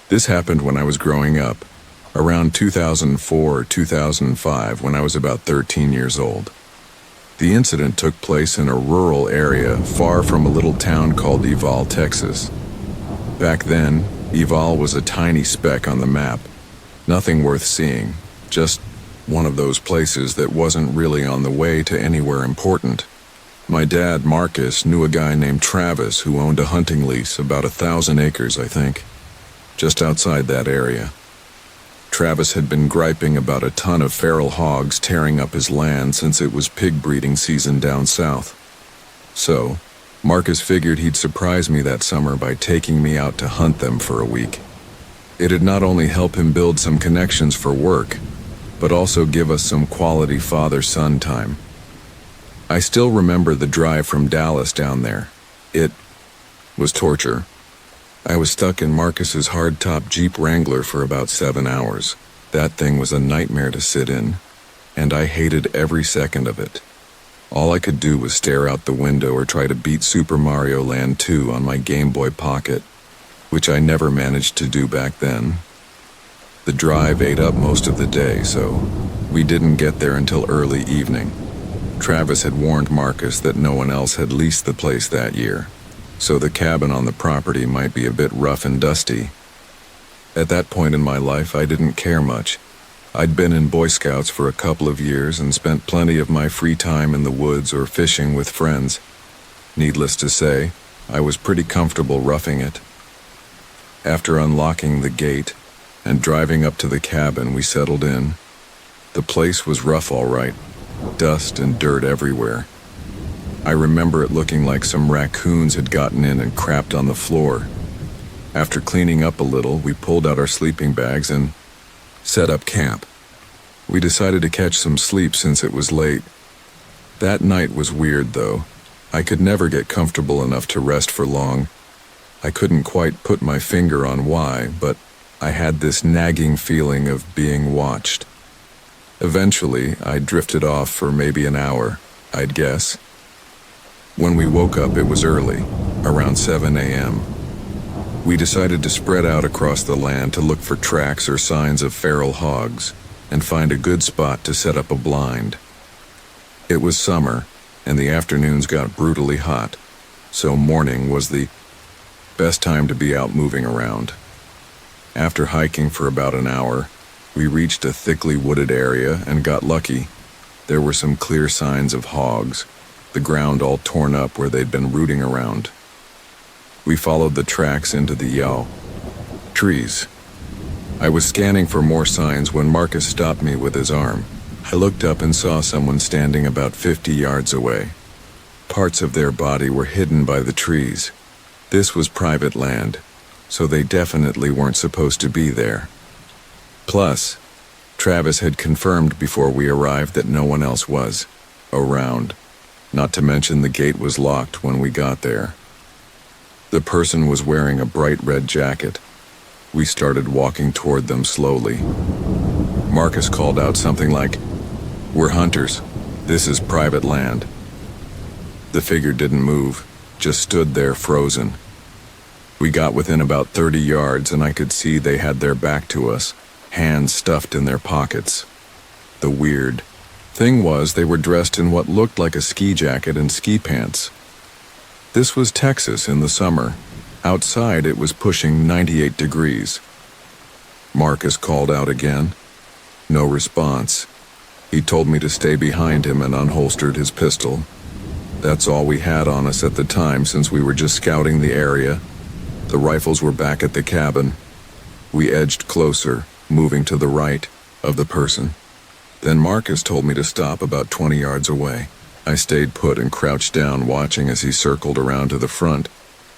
This happened when I was growing up, around 2004 or 2005, when I was about 13 years old. The incident took place in a rural area far from a little town called Eval, Texas. Back then, Eval was a tiny speck on the map, nothing worth seeing, just one of those places that wasn't really on the way to anywhere important. My dad, Marcus, knew a guy named Travis who owned a hunting lease, about 1,000 acres, I think, just outside that area. Travis had been griping about a ton of feral hogs tearing up his land since it was pig breeding season down south. So, Marcus figured he'd surprise me that summer by taking me out to hunt them for a week. It'd not only help him build some connections for work, but also give us some quality father-son time. I still remember the drive from Dallas down there. It was torture. I was stuck in Marcus's hardtop Jeep Wrangler for about 7 hours. That thing was a nightmare to sit in, and I hated every second of it. All I could do was stare out the window or try to beat Super Mario Land 2 on my Game Boy Pocket, which I never managed to do back then. The drive ate up most of the day, so we didn't get there until early evening. Travis had warned Marcus that no one else had leased the place that year, so the cabin on the property might be a bit rough and dusty. At that point in my life, I didn't care much. I'd been in Boy Scouts for a couple of years and spent plenty of my free time in the woods or fishing with friends. Needless to say, I was pretty comfortable roughing it. After unlocking the gate and driving up to the cabin, we settled in. The place was rough, all right. Dust and dirt everywhere. I remember it looking like some raccoons had gotten in and crapped on the floor. After cleaning up a little, we pulled out our sleeping bags and set up camp. We decided to catch some sleep since it was late. That night was weird, though. I could never get comfortable enough to rest for long. I couldn't quite put my finger on why, but I had this nagging feeling of being watched. Eventually, I drifted off for maybe an hour, I'd guess. When we woke up, it was early, around 7 a.m. We decided to spread out across the land to look for tracks or signs of feral hogs and find a good spot to set up a blind. It was summer, and the afternoons got brutally hot, so morning was the best time to be out moving around. After hiking for about an hour, we reached a thickly wooded area and got lucky. There were some clear signs of hogs, the ground all torn up where they'd been rooting around. We followed the tracks into the trees. I was scanning for more signs when Marcus stopped me with his arm. I looked up and saw someone standing about 50 yards away. Parts of their body were hidden by the trees. This was private land, so they definitely weren't supposed to be there. Plus, Travis had confirmed before we arrived that no one else was around, not to mention the gate was locked when we got there. The person was wearing a bright red jacket. We started walking toward them slowly. Marcus called out something like, "We're hunters. This is private land." The figure didn't move, just stood there frozen. We got within about 30 yards and I could see they had their back to us, hands stuffed in their pockets. The weird thing was they were dressed in what looked like a ski jacket and ski pants. This was Texas in the summer. Outside it was pushing 98 degrees. Marcus called out again. No response. He told me to stay behind him and unholstered his pistol. That's all we had on us at the time since we were just scouting the area. The rifles were back at the cabin. We edged closer, moving to the right of the person. Then Marcus told me to stop about 20 yards away. I stayed put and crouched down, watching as he circled around to the front,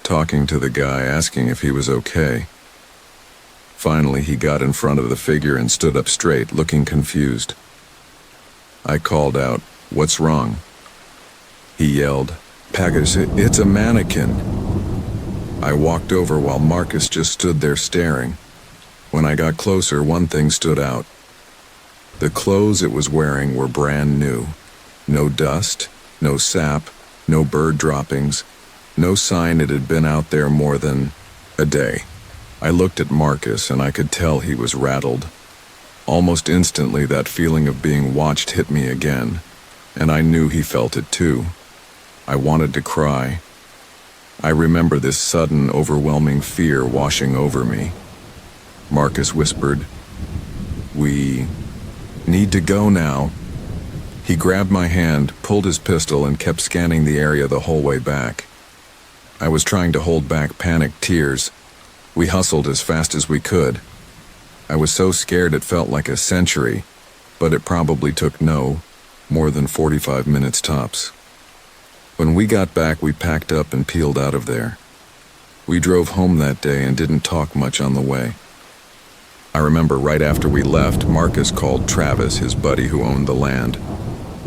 talking to the guy, asking if he was okay. Finally, he got in front of the figure and stood up straight, looking confused. I called out, "What's wrong?" He yelled, "Pagas, it's a mannequin." I walked over while Marcus just stood there staring. When I got closer, one thing stood out. The clothes it was wearing were brand new. No dust, no sap, no bird droppings, no sign it had been out there more than a day. I looked at Marcus and I could tell he was rattled. Almost instantly, that feeling of being watched hit me again, and I knew he felt it too. I wanted to cry. I remember this sudden, overwhelming fear washing over me. Marcus whispered, "We need to go now." He grabbed my hand, pulled his pistol, and kept scanning the area the whole way back. I was trying to hold back panicked tears. We hustled as fast as we could. I was so scared it felt like a century, but it probably took no more than 45 minutes tops. When we got back, we packed up and peeled out of there. We drove home that day and didn't talk much on the way. I remember right after we left, Marcus called Travis, his buddy who owned the land.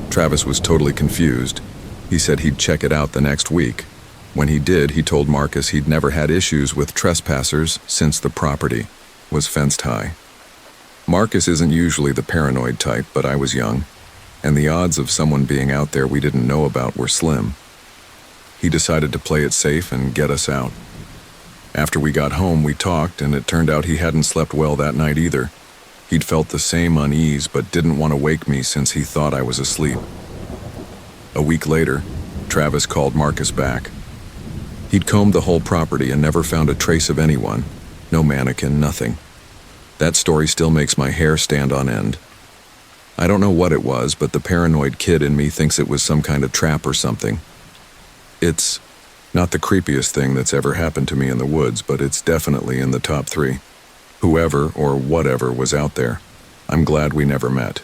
Travis was totally confused. He said he'd check it out the next week. When he did, he told Marcus he'd never had issues with trespassers since the property was fenced high. Marcus isn't usually the paranoid type, but I was young, and the odds of someone being out there we didn't know about were slim. He decided to play it safe and get us out. After we got home, we talked, and it turned out he hadn't slept well that night either. He'd felt the same unease, but didn't want to wake me since he thought I was asleep. A week later, Travis called Marcus back. He'd combed the whole property and never found a trace of anyone. No mannequin, nothing. That story still makes my hair stand on end. I don't know what it was, but the paranoid kid in me thinks it was some kind of trap or something. It's not the creepiest thing that's ever happened to me in the woods, but it's definitely in the top 3. Whoever or whatever was out there, I'm glad we never met.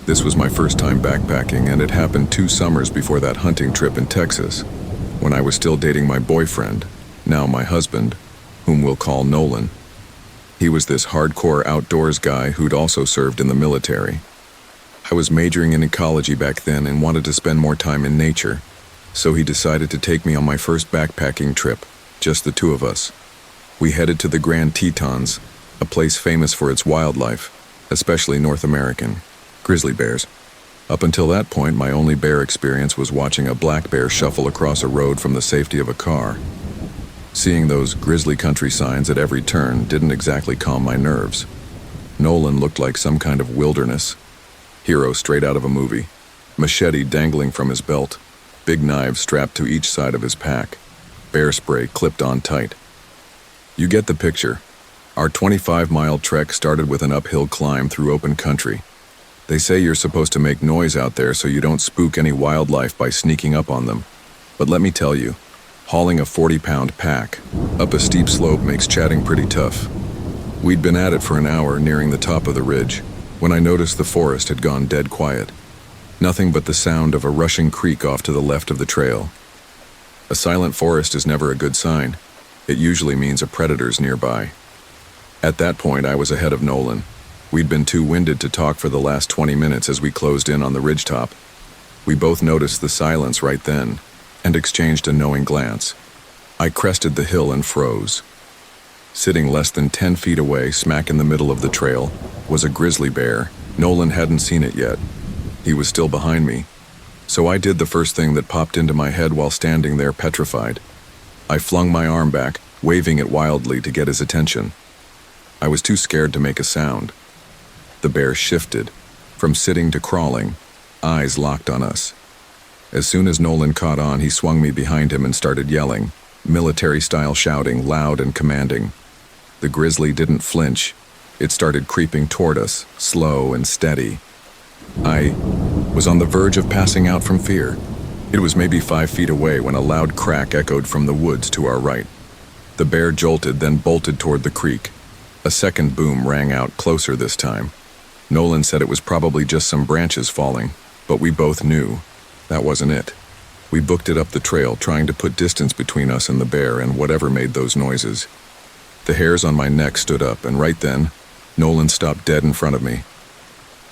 This was my first time backpacking, and it happened 2 summers before that hunting trip in Texas, when I was still dating my boyfriend, now my husband, whom we'll call Nolan. He was this hardcore outdoors guy who'd also served in the military. I was majoring in ecology back then and wanted to spend more time in nature, so he decided to take me on my first backpacking trip, just the 2 of us. We headed to the Grand Tetons, a place famous for its wildlife, especially North American grizzly bears. Up until that point, my only bear experience was watching a black bear shuffle across a road from the safety of a car. Seeing those grizzly country signs at every turn didn't exactly calm my nerves. Nolan looked like some kind of wilderness hero straight out of a movie. Machete dangling from his belt, big knives strapped to each side of his pack, bear spray clipped on tight. You get the picture. Our 25-mile trek started with an uphill climb through open country. They say you're supposed to make noise out there so you don't spook any wildlife by sneaking up on them. But let me tell you, hauling a 40-pound pack up a steep slope makes chatting pretty tough. We'd been at it for an hour, nearing the top of the ridge, when I noticed the forest had gone dead quiet. Nothing but the sound of a rushing creek off to the left of the trail. A silent forest is never a good sign. It usually means a predator's nearby. At that point, I was ahead of Nolan. We'd been too winded to talk for the last 20 minutes as we closed in on the ridgetop. We both noticed the silence right then and exchanged a knowing glance. I crested the hill and froze. Sitting less than 10 feet away, smack in the middle of the trail, was a grizzly bear. Nolan hadn't seen it yet. He was still behind me. So I did the first thing that popped into my head while standing there petrified. I flung my arm back, waving it wildly to get his attention. I was too scared to make a sound. The bear shifted, from sitting to crawling, eyes locked on us. As soon as Nolan caught on, he swung me behind him and started yelling, military-style shouting, loud and commanding. The grizzly didn't flinch. It started creeping toward us, slow and steady. I was on the verge of passing out from fear. It was maybe 5 feet away when a loud crack echoed from the woods to our right. The bear jolted, then bolted toward the creek. A second boom rang out, closer this time. Nolan said it was probably just some branches falling, but we both knew that wasn't it. We booked it up the trail, trying to put distance between us and the bear and whatever made those noises. The hairs on my neck stood up, and right then, Nolan stopped dead in front of me.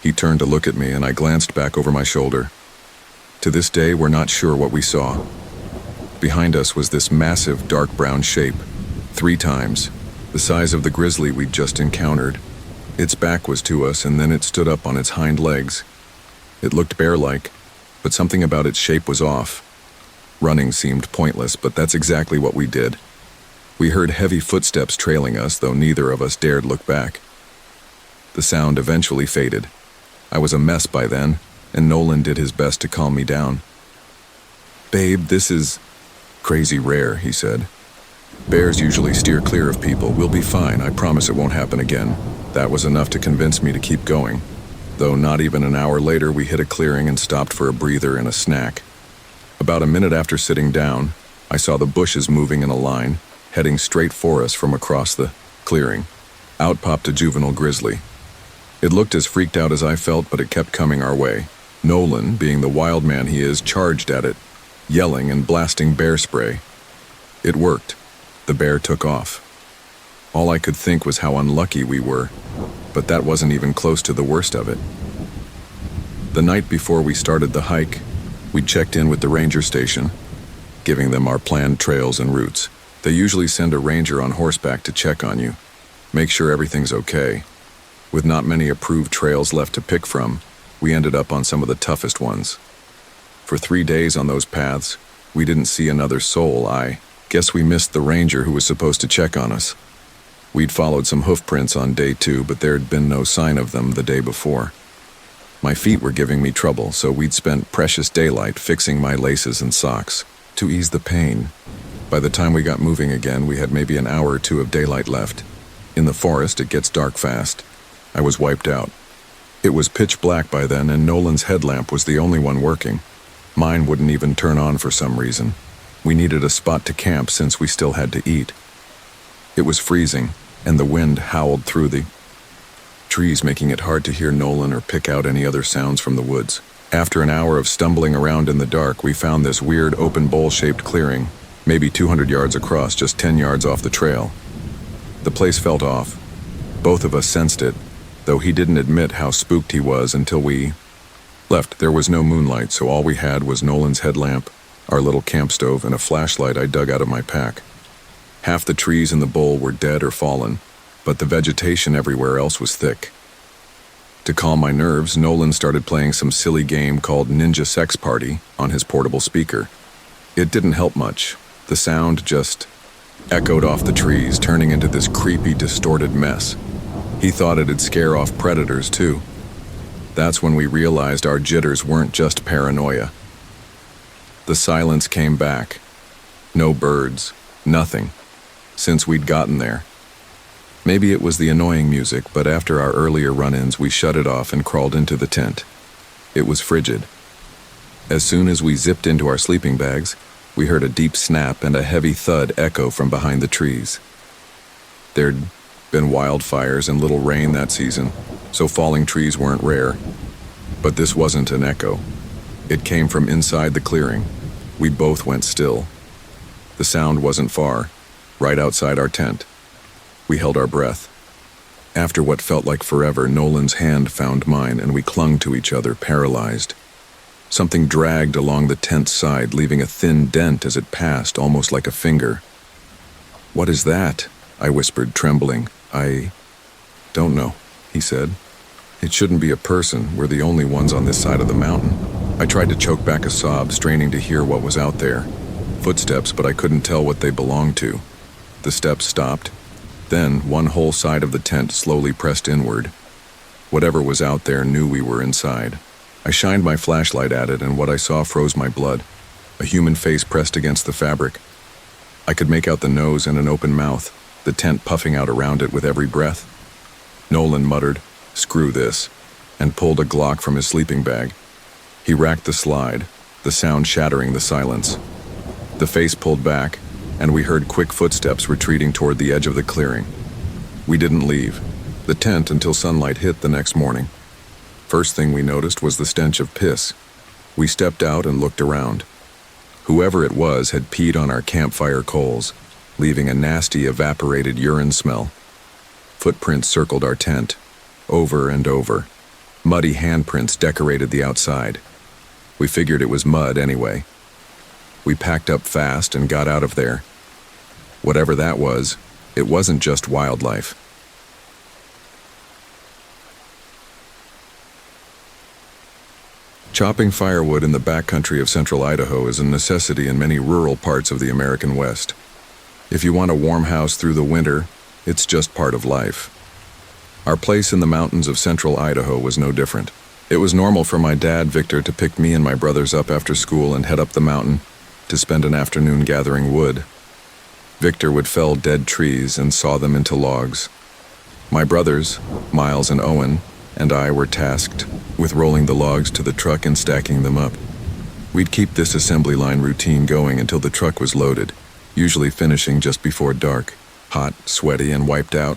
He turned to look at me, and I glanced back over my shoulder. To this day, we're not sure what we saw. Behind us was this massive dark brown shape, 3 times the size of the grizzly we'd just encountered. Its back was to us, and then it stood up on its hind legs. It looked bear-like, but something about its shape was off. Running seemed pointless, but that's exactly what we did. We heard heavy footsteps trailing us, though neither of us dared look back. The sound eventually faded. I was a mess by then, and Nolan did his best to calm me down. "Babe, this is crazy rare," he said. "Bears usually steer clear of people. We'll be fine. I promise it won't happen again." That was enough to convince me to keep going, though not even an hour later we hit a clearing and stopped for a breather and a snack. About a minute after sitting down, I saw the bushes moving in a line, heading straight for us from across the clearing. Out popped a juvenile grizzly. It looked as freaked out as I felt, but it kept coming our way. Nolan, being the wild man he is, charged at it, yelling and blasting bear spray. It worked. The bear took off. All I could think was how unlucky we were, but that wasn't even close to the worst of it. The night before we started the hike, we checked in with the ranger station, giving them our planned trails and routes. They usually send a ranger on horseback to check on you, make sure everything's okay. With not many approved trails left to pick from, we ended up on some of the toughest ones. For 3 days on those paths, we didn't see another soul. I guess we missed the ranger who was supposed to check on us. We'd followed some hoof prints on day 2, but there'd been no sign of them the day before. My feet were giving me trouble, so we'd spent precious daylight fixing my laces and socks to ease the pain. By the time we got moving again, we had maybe an hour or 2 of daylight left. In the forest, it gets dark fast. I was wiped out. It was pitch black by then, and Nolan's headlamp was the only one working. Mine wouldn't even turn on for some reason. We needed a spot to camp since we still had to eat. It was freezing, and the wind howled through the trees, making it hard to hear Nolan or pick out any other sounds from the woods. After an hour of stumbling around in the dark, we found this weird open bowl-shaped clearing, maybe 200 yards across, just 10 yards off the trail. The place felt off. Both of us sensed it, though he didn't admit how spooked he was until we left. There was no moonlight, so all we had was Nolan's headlamp, our little camp stove, and a flashlight I dug out of my pack. Half the trees in the bowl were dead or fallen, but the vegetation everywhere else was thick. To calm my nerves, Nolan started playing some silly game called Ninja Sex Party on his portable speaker. It didn't help much. The sound just echoed off the trees, turning into this creepy, distorted mess. He thought it'd scare off predators, too. That's when we realized our jitters weren't just paranoia. The silence came back. No birds, nothing, since we'd gotten there. Maybe it was the annoying music, but after our earlier run-ins, we shut it off and crawled into the tent. It was frigid. As soon as we zipped into our sleeping bags, we heard a deep snap and a heavy thud echo from behind the trees. There'd been wildfires and little rain that season, so falling trees weren't rare. But this wasn't an echo. It came from inside the clearing. We both went still. The sound wasn't far, right outside our tent. We held our breath. After what felt like forever, Nolan's hand found mine, and we clung to each other, paralyzed. Something dragged along the tent's side, leaving a thin dent as it passed, almost like a finger. "What is that?" I whispered, trembling. "I don't know," he said. "It shouldn't be a person. We're the only ones on this side of the mountain." I tried to choke back a sob, straining to hear what was out there. Footsteps, but I couldn't tell what they belonged to. The steps stopped. Then one whole side of the tent slowly pressed inward. Whatever was out there knew we were inside. I shined my flashlight at it, and what I saw froze my blood. A human face pressed against the fabric. I could make out the nose and an open mouth, the tent puffing out around it with every breath. Nolan muttered, "Screw this," and pulled a Glock from his sleeping bag. He racked the slide, the sound shattering the silence. The face pulled back, and we heard quick footsteps retreating toward the edge of the clearing. We didn't leave the tent until sunlight hit the next morning. First thing we noticed was the stench of piss. We stepped out and looked around. Whoever it was had peed on our campfire coals, leaving a nasty evaporated urine smell. Footprints circled our tent, over and over. Muddy handprints decorated the outside. We figured it was mud anyway. We packed up fast and got out of there. Whatever that was, it wasn't just wildlife. Chopping firewood in the backcountry of central Idaho is a necessity in many rural parts of the American West. If you want a warm house through the winter, it's just part of life. Our place in the mountains of central Idaho was no different. It was normal for my dad, Victor, to pick me and my brothers up after school and head up the mountain to spend an afternoon gathering wood. Victor would fell dead trees and saw them into logs. My brothers, Miles and Owen, and I were tasked with rolling the logs to the truck and stacking them up. We'd keep this assembly line routine going until the truck was loaded, usually finishing just before dark. Hot, sweaty, and wiped out,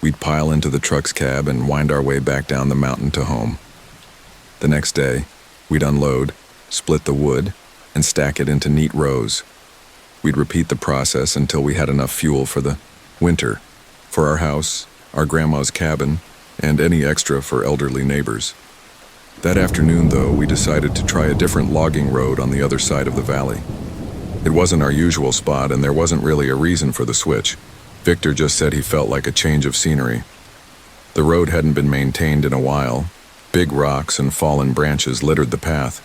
we'd pile into the truck's cab and wind our way back down the mountain to home. The next day, we'd unload, split the wood, and stack it into neat rows. We'd repeat the process until we had enough fuel for the winter, for our house, our grandma's cabin, and any extra for elderly neighbors. That afternoon, though, we decided to try a different logging road on the other side of the valley. It wasn't our usual spot, and there wasn't really a reason for the switch. Victor just said he felt like a change of scenery. The road hadn't been maintained in a while. Big rocks and fallen branches littered the path.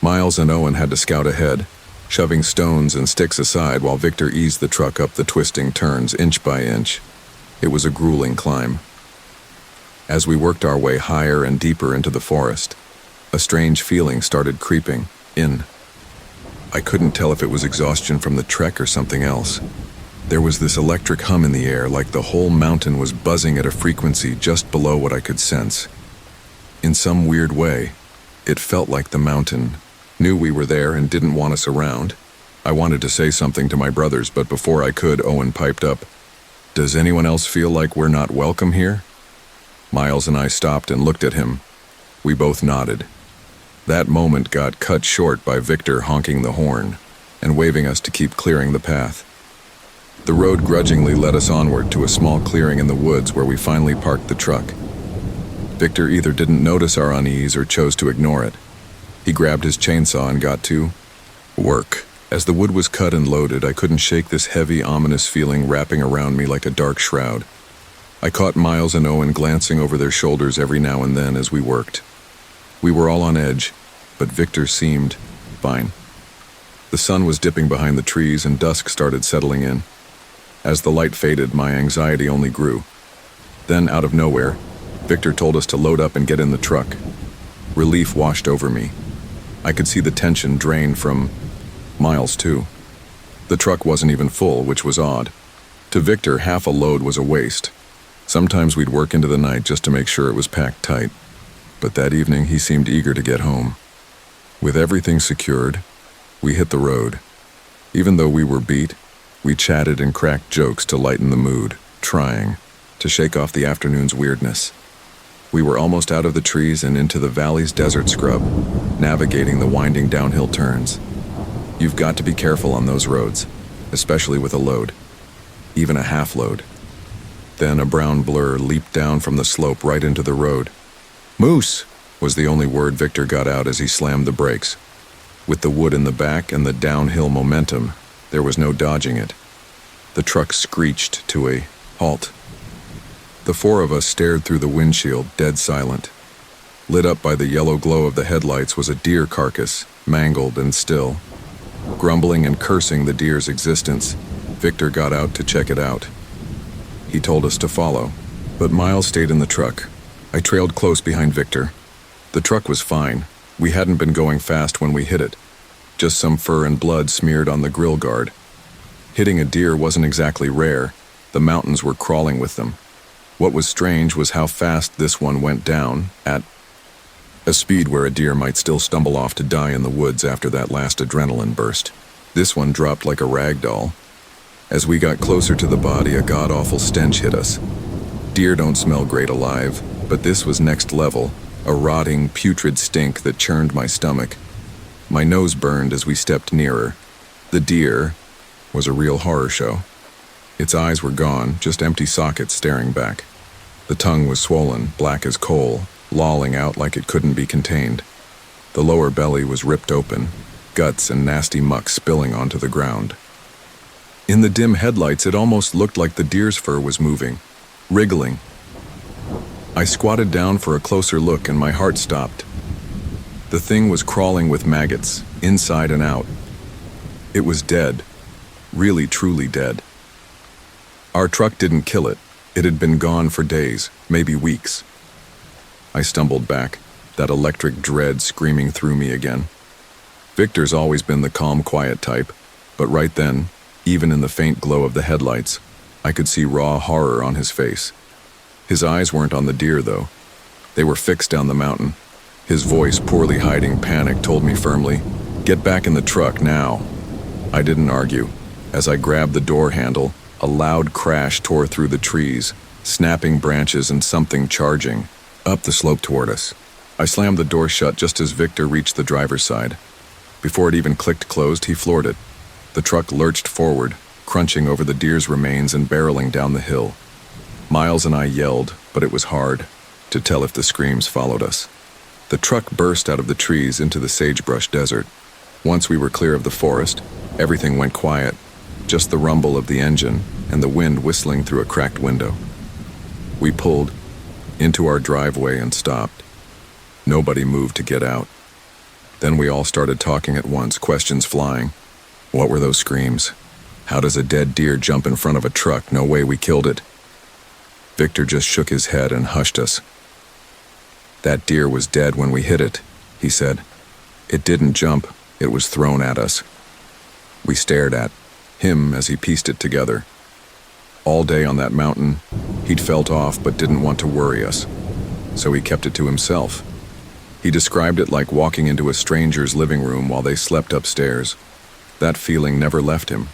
Miles and Owen had to scout ahead, shoving stones and sticks aside while Victor eased the truck up the twisting turns inch by inch. It was a grueling climb. As we worked our way higher and deeper into the forest, a strange feeling started creeping in. I couldn't tell if it was exhaustion from the trek or something else. There was this electric hum in the air, like the whole mountain was buzzing at a frequency just below what I could sense. In some weird way, it felt like the mountain knew we were there and didn't want us around. I wanted to say something to my brothers, but before I could, Owen piped up, "Does anyone else feel like we're not welcome here?" Miles and I stopped and looked at him. We both nodded. That moment got cut short by Victor honking the horn and waving us to keep clearing the path. The road grudgingly led us onward to a small clearing in the woods where we finally parked the truck. Victor either didn't notice our unease or chose to ignore it. He grabbed his chainsaw and got to work. As the wood was cut and loaded, I couldn't shake this heavy, ominous feeling wrapping around me like a dark shroud. I caught Miles and Owen glancing over their shoulders every now and then as we worked. We were all on edge, but Victor seemed fine. The sun was dipping behind the trees and dusk started settling in. As the light faded, my anxiety only grew. Then, out of nowhere, Victor told us to load up and get in the truck. Relief washed over me. I could see the tension drain from Miles, too. The truck wasn't even full, which was odd. To Victor, half a load was a waste. Sometimes we'd work into the night just to make sure it was packed tight. But that evening, he seemed eager to get home. With everything secured, we hit the road. Even though we were beat, we chatted and cracked jokes to lighten the mood, trying to shake off the afternoon's weirdness. We were almost out of the trees and into the valley's desert scrub, navigating the winding downhill turns. You've got to be careful on those roads, especially with a load, even a half load. Then a brown blur leaped down from the slope right into the road. "Moose!" was the only word Victor got out as he slammed the brakes. With the wood in the back and the downhill momentum, there was no dodging it. The truck screeched to a halt. The four of us stared through the windshield, dead silent. Lit up by the yellow glow of the headlights was a deer carcass, mangled and still. Grumbling and cursing the deer's existence, Victor got out to check it out. He told us to follow, but Miles stayed in the truck. I trailed close behind Victor. The truck was fine. We hadn't been going fast when we hit it. Just some fur and blood smeared on the grill guard. Hitting a deer wasn't exactly rare. The mountains were crawling with them. What was strange was how fast this one went down, at a speed where a deer might still stumble off to die in the woods after that last adrenaline burst. This one dropped like a rag doll. As we got closer to the body, a god-awful stench hit us. Deer don't smell great alive, but this was next level, a rotting, putrid stink that churned my stomach. My nose burned as we stepped nearer. The deer was a real horror show. Its eyes were gone, just empty sockets staring back. The tongue was swollen, black as coal, lolling out like it couldn't be contained. The lower belly was ripped open, guts and nasty muck spilling onto the ground. In the dim headlights, it almost looked like the deer's fur was moving, wriggling. I squatted down for a closer look and my heart stopped. The thing was crawling with maggots, inside and out. It was dead. Really, truly dead. Our truck didn't kill it. It had been gone for days, maybe weeks. I stumbled back, that electric dread screaming through me again. Victor's always been the calm, quiet type, but right then, even in the faint glow of the headlights, I could see raw horror on his face. His eyes weren't on the deer, though. They were fixed down the mountain. His voice, poorly hiding panic, told me firmly, "Get back in the truck now." I didn't argue. As I grabbed the door handle, a loud crash tore through the trees, snapping branches and something charging up the slope toward us. I slammed the door shut just as Victor reached the driver's side. Before it even clicked closed, he floored it. The truck lurched forward, crunching over the deer's remains and barreling down the hill. Miles and I yelled, but it was hard to tell if the screams followed us. The truck burst out of the trees into the sagebrush desert. Once we were clear of the forest, everything went quiet, just the rumble of the engine and the wind whistling through a cracked window. We pulled into our driveway and stopped. Nobody moved to get out. Then we all started talking at once, questions flying. What were those screams? How does a dead deer jump in front of a truck? No way we killed it. Victor just shook his head and hushed us. That deer was dead when we hit it, he said. It didn't jump, it was thrown at us. We stared at him as he pieced it together. All day on that mountain, he'd felt off but didn't want to worry us, so he kept it to himself. He described it like walking into a stranger's living room while they slept upstairs. That feeling never left him.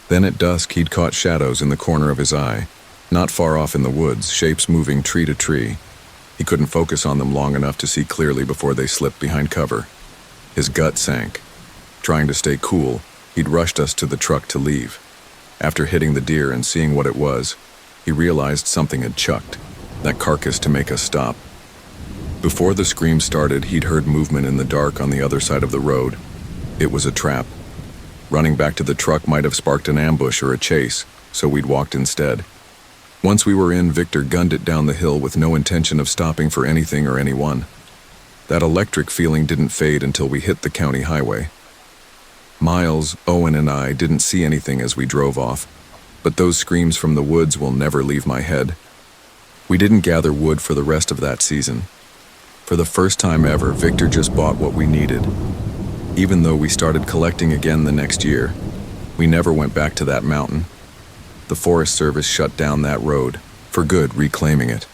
Then at dusk, he'd caught shadows in the corner of his eye, not far off in the woods, shapes moving tree to tree. He couldn't focus on them long enough to see clearly before they slipped behind cover. His gut sank. Trying to stay cool, he'd rushed us to the truck to leave. After hitting the deer and seeing what it was, he realized something had chucked that carcass to make us stop. Before the scream started, he'd heard movement in the dark on the other side of the road. It was a trap. Running back to the truck might have sparked an ambush or a chase, so we'd walked instead. Once we were in, Victor gunned it down the hill with no intention of stopping for anything or anyone. That electric feeling didn't fade until we hit the county highway. Miles, Owen, and I didn't see anything as we drove off, but those screams from the woods will never leave my head. We didn't gather wood for the rest of that season. For the first time ever, Victor just bought what we needed. Even though we started collecting again the next year, we never went back to that mountain. The Forest Service shut down that road, for good, reclaiming it.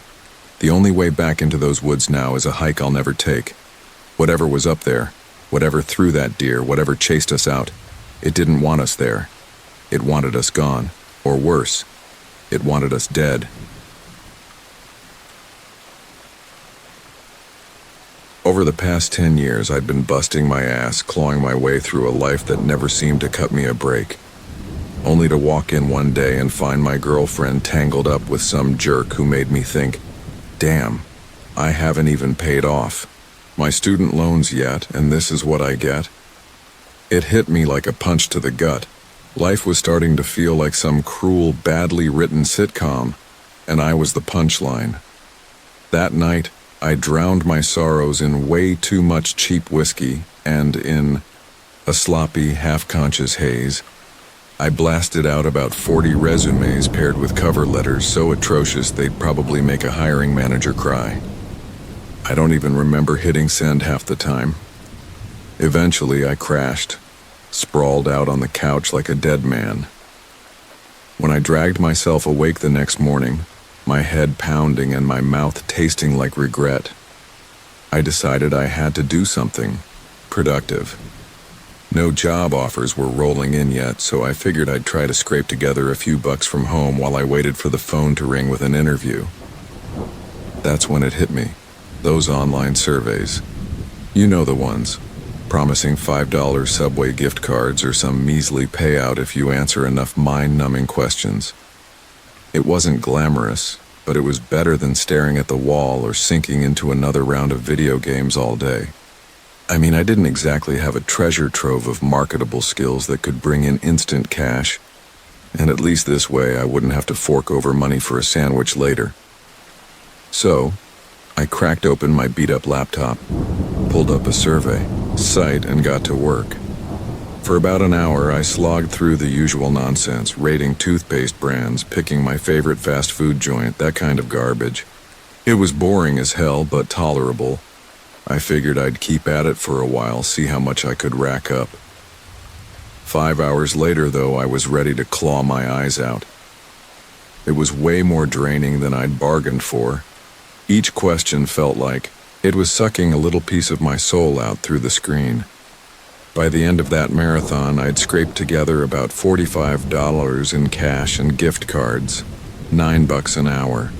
The only way back into those woods now is a hike I'll never take. Whatever was up there, whatever threw that deer, whatever chased us out, it didn't want us there. It wanted us gone, or worse, it wanted us dead. Over the past 10 years, I'd been busting my ass, clawing my way through a life that never seemed to cut me a break. Only to walk in one day and find my girlfriend tangled up with some jerk who made me think, damn, I haven't even paid off my student loans yet, and this is what I get? It hit me like a punch to the gut. Life was starting to feel like some cruel, badly written sitcom, and I was the punchline. That night, I drowned my sorrows in way too much cheap whiskey and in a sloppy, half-conscious haze. I blasted out about 40 resumes paired with cover letters so atrocious they'd probably make a hiring manager cry. I don't even remember hitting send half the time. Eventually, I crashed, sprawled out on the couch like a dead man. When I dragged myself awake the next morning, my head pounding and my mouth tasting like regret, I decided I had to do something productive. No job offers were rolling in yet, so I figured I'd try to scrape together a few bucks from home while I waited for the phone to ring with an interview. That's when it hit me. Those online surveys. You know the ones, promising $5 Subway gift cards or some measly payout if you answer enough mind-numbing questions. It wasn't glamorous, but it was better than staring at the wall or sinking into another round of video games all day. I mean, I didn't exactly have a treasure trove of marketable skills that could bring in instant cash, and at least this way I wouldn't have to fork over money for a sandwich later. So, I cracked open my beat-up laptop, pulled up a survey site and got to work. For about an hour, I slogged through the usual nonsense, rating toothpaste brands, picking my favorite fast food joint, that kind of garbage. It was boring as hell, but tolerable. I figured I'd keep at it for a while, see how much I could rack up. 5 hours later, though, I was ready to claw my eyes out. It was way more draining than I'd bargained for. Each question felt like it was sucking a little piece of my soul out through the screen. By the end of that marathon, I'd scraped together about $45 in cash and gift cards, $9 an hour.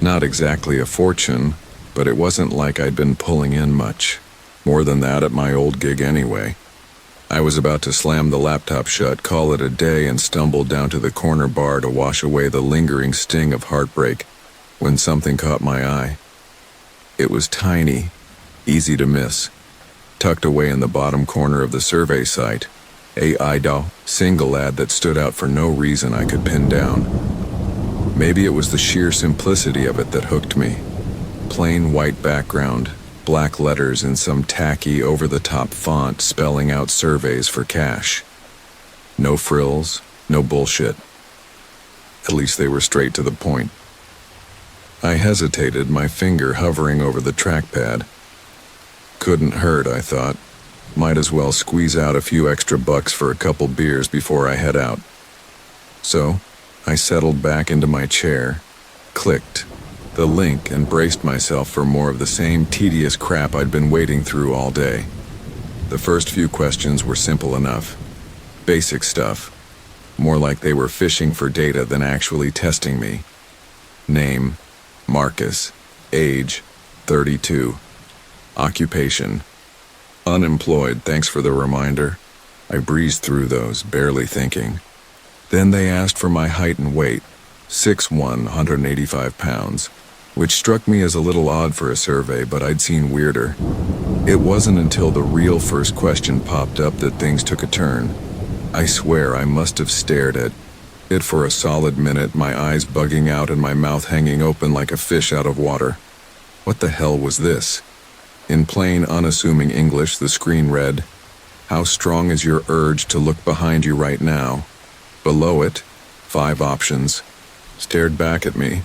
Not exactly a fortune, but it wasn't like I'd been pulling in much. More than that at my old gig anyway. I was about to slam the laptop shut, call it a day, and stumbled down to the corner bar to wash away the lingering sting of heartbreak when something caught my eye. It was tiny, easy to miss. Tucked away in the bottom corner of the survey site, a IDO single ad that stood out for no reason I could pin down. Maybe it was the sheer simplicity of it that hooked me. Plain white background, black letters in some tacky, over-the-top font spelling out surveys for cash. No frills, no bullshit. At least they were straight to the point. I hesitated, my finger hovering over the trackpad. Couldn't hurt, I thought. Might as well squeeze out a few extra bucks for a couple beers before I head out. So, I settled back into my chair, clicked the link, and braced myself for more of the same tedious crap I'd been wading through all day. The first few questions were simple enough. Basic stuff. More like they were fishing for data than actually testing me. Name, Marcus. Age, 32. Occupation, unemployed, thanks for the reminder. I breezed through those, barely thinking. Then they asked for my height and weight, 6'1", 185 pounds, which struck me as a little odd for a survey, but I'd seen weirder. It wasn't until the real first question popped up that things took a turn. I swear I must have stared at it for a solid minute, my eyes bugging out and my mouth hanging open like a fish out of water. What the hell was this? In plain, unassuming English, the screen read, "How strong is your urge to look behind you right now?" Below it, 5 options. Stared back at me.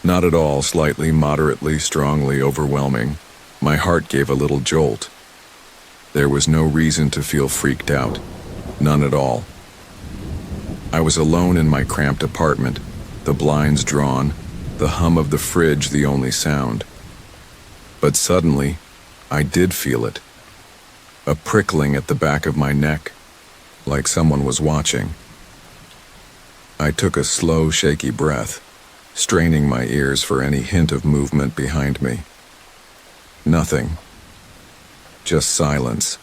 Not at all, slightly, moderately, strongly, overwhelming. My heart gave a little jolt. There was no reason to feel freaked out. None at all. I was alone in my cramped apartment, the blinds drawn, the hum of the fridge the only sound. But suddenly, I did feel it. A prickling at the back of my neck, like someone was watching. I took a slow, shaky breath, straining my ears for any hint of movement behind me. Nothing. Just silence.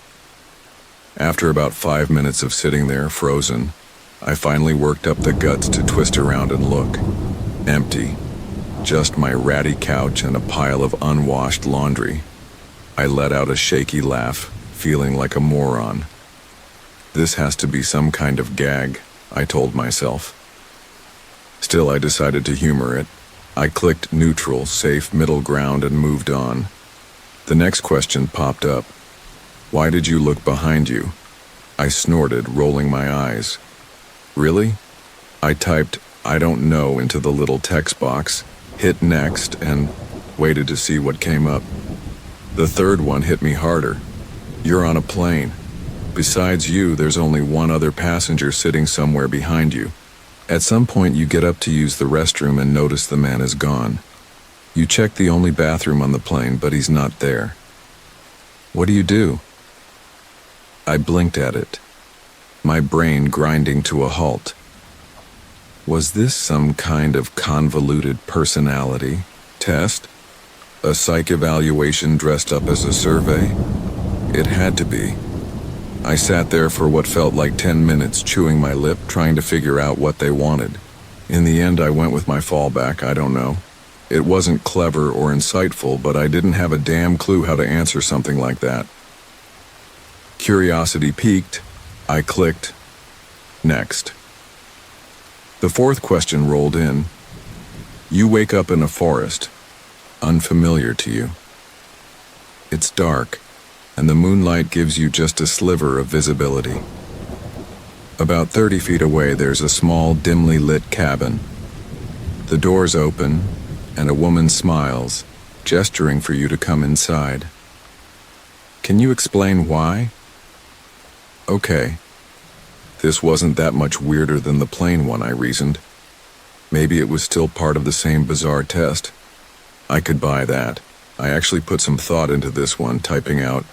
After about 5 minutes of sitting there, frozen, I finally worked up the guts to twist around and look. Empty. Just my ratty couch and a pile of unwashed laundry. I let out a shaky laugh, feeling like a moron. This has to be some kind of gag, I told myself. Still, I decided to humor it. I clicked neutral, safe middle ground, and moved on. The next question popped up. Why did you look behind you? I snorted, rolling my eyes. Really? I typed, "I don't know," into the little text box, hit next, and waited to see what came up. The third one hit me harder. You're on a plane. Besides you, there's only one other passenger sitting somewhere behind you. At some point, you get up to use the restroom and notice the man is gone. You check the only bathroom on the plane, but he's not there. What do you do? I blinked at it, my brain grinding to a halt. Was this some kind of convoluted personality test? A psych evaluation dressed up as a survey? It had to be. I sat there for what felt like 10 minutes, chewing my lip, trying to figure out what they wanted. In the end, I went with my fallback, I don't know. It wasn't clever or insightful, but I didn't have a damn clue how to answer something like that. Curiosity piqued. I clicked next. The fourth question rolled in. You wake up in a forest, unfamiliar to you. It's dark, and the moonlight gives you just a sliver of visibility. About 30 feet away, there's a small, dimly lit cabin. The doors open, and a woman smiles, gesturing for you to come inside. Can you explain why? Okay. This wasn't that much weirder than the plane one, I reasoned. Maybe it was still part of the same bizarre test. I could buy that. I actually put some thought into this one, typing out,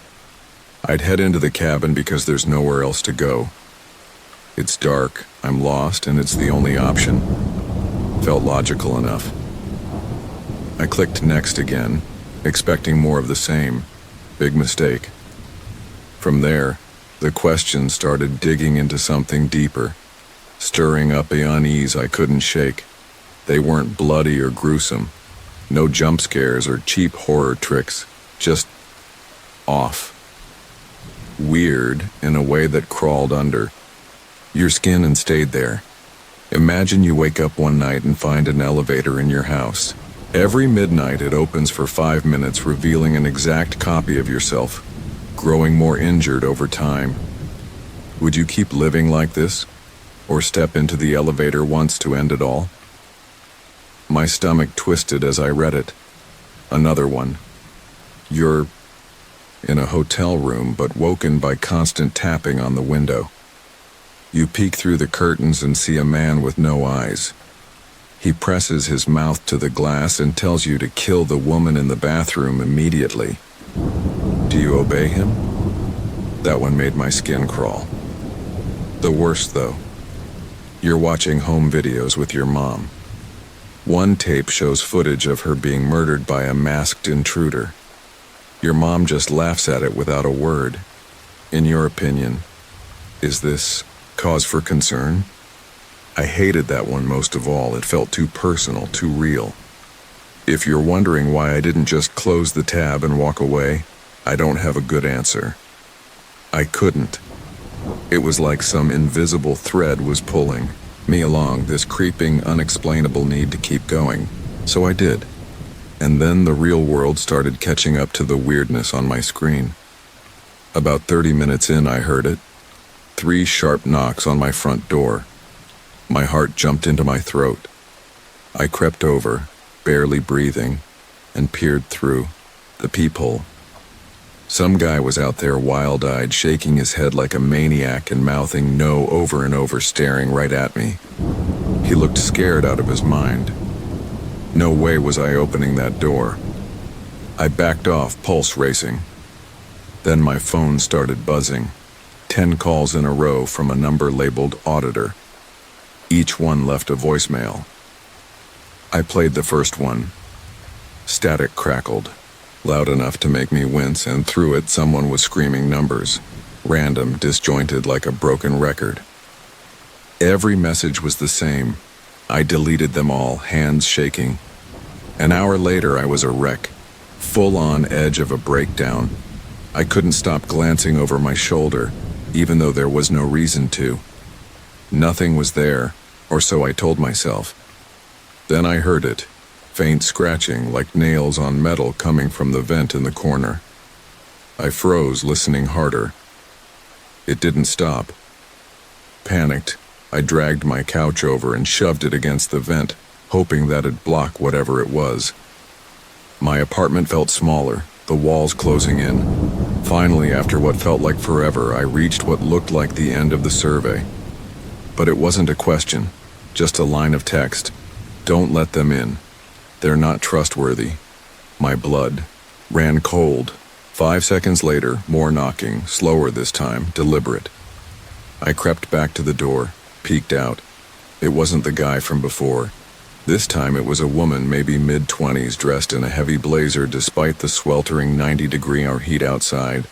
I'd head into the cabin because there's nowhere else to go. It's dark, I'm lost, and it's the only option. Felt logical enough. I clicked next again, expecting more of the same. Big mistake. From there, the questions started digging into something deeper, stirring up the unease I couldn't shake. They weren't bloody or gruesome. No jump scares or cheap horror tricks. Just off. Weird in a way that crawled under your skin and stayed there. Imagine you wake up one night and find an elevator in your house. Every midnight it opens for 5 minutes, revealing an exact copy of yourself, growing more injured over time. Would you keep living like this? Or step into the elevator once to end it all? My stomach twisted as I read it. Another one. You're in a hotel room, but woken by constant tapping on the window. You peek through the curtains and see a man with no eyes. He presses his mouth to the glass and tells you to kill the woman in the bathroom immediately. Do you obey him? That one made my skin crawl. The worst, though. You're watching home videos with your mom. One tape shows footage of her being murdered by a masked intruder. Your mom just laughs at it without a word. In your opinion, is this cause for concern? I hated that one most of all. It felt too personal, too real. If you're wondering why I didn't just close the tab and walk away, I don't have a good answer. I couldn't. It was like some invisible thread was pulling me along, this creeping, unexplainable need to keep going. So I did. And then the real world started catching up to the weirdness on my screen. About 30 minutes in, I heard it. 3 sharp knocks on my front door. My heart jumped into my throat. I crept over, barely breathing, and peered through the peephole. Some guy was out there wild-eyed, shaking his head like a maniac and mouthing no over and over, staring right at me. He looked scared out of his mind. No way was I opening that door. I backed off, pulse racing. Then my phone started buzzing. 10 calls in a row from a number labeled auditor. Each one left a voicemail. I played the first one. Static crackled, loud enough to make me wince, and through it someone was screaming numbers, random, disjointed like a broken record. Every message was the same. I deleted them all, hands shaking. An hour later, I was a wreck, full on edge of a breakdown. I couldn't stop glancing over my shoulder, even though there was no reason to. Nothing was there, or so I told myself. Then I heard it, faint scratching like nails on metal coming from the vent in the corner. I froze, listening harder. It didn't stop. Panicked, I dragged my couch over and shoved it against the vent, hoping that'd block whatever it was. My apartment felt smaller, the walls closing in. Finally, after what felt like forever, I reached what looked like the end of the survey. But it wasn't a question, just a line of text. Don't let them in. They're not trustworthy. My blood ran cold. 5 seconds later, more knocking, slower this time, deliberate. I crept back to the door, peeked out. It wasn't the guy from before. This time it was a woman, maybe mid-20s, dressed in a heavy blazer despite the sweltering 90-degree heat outside.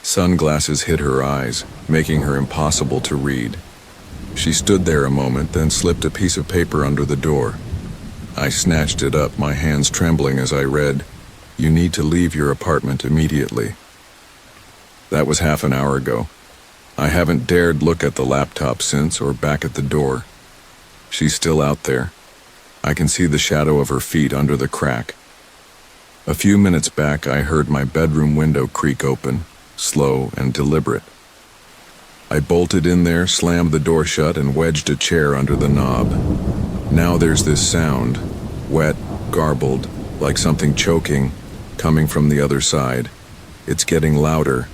Sunglasses hid her eyes, making her impossible to read. She stood there a moment, then slipped a piece of paper under the door. I snatched it up, my hands trembling as I read, "You need to leave your apartment immediately." That was half an hour ago. I haven't dared look at the laptop since or back at the door. She's still out there. I can see the shadow of her feet under the crack. A few minutes back, I heard my bedroom window creak open, slow and deliberate. I bolted in there, slammed the door shut, and wedged a chair under the knob. Now there's this sound, wet, garbled, like something choking, coming from the other side. It's getting louder.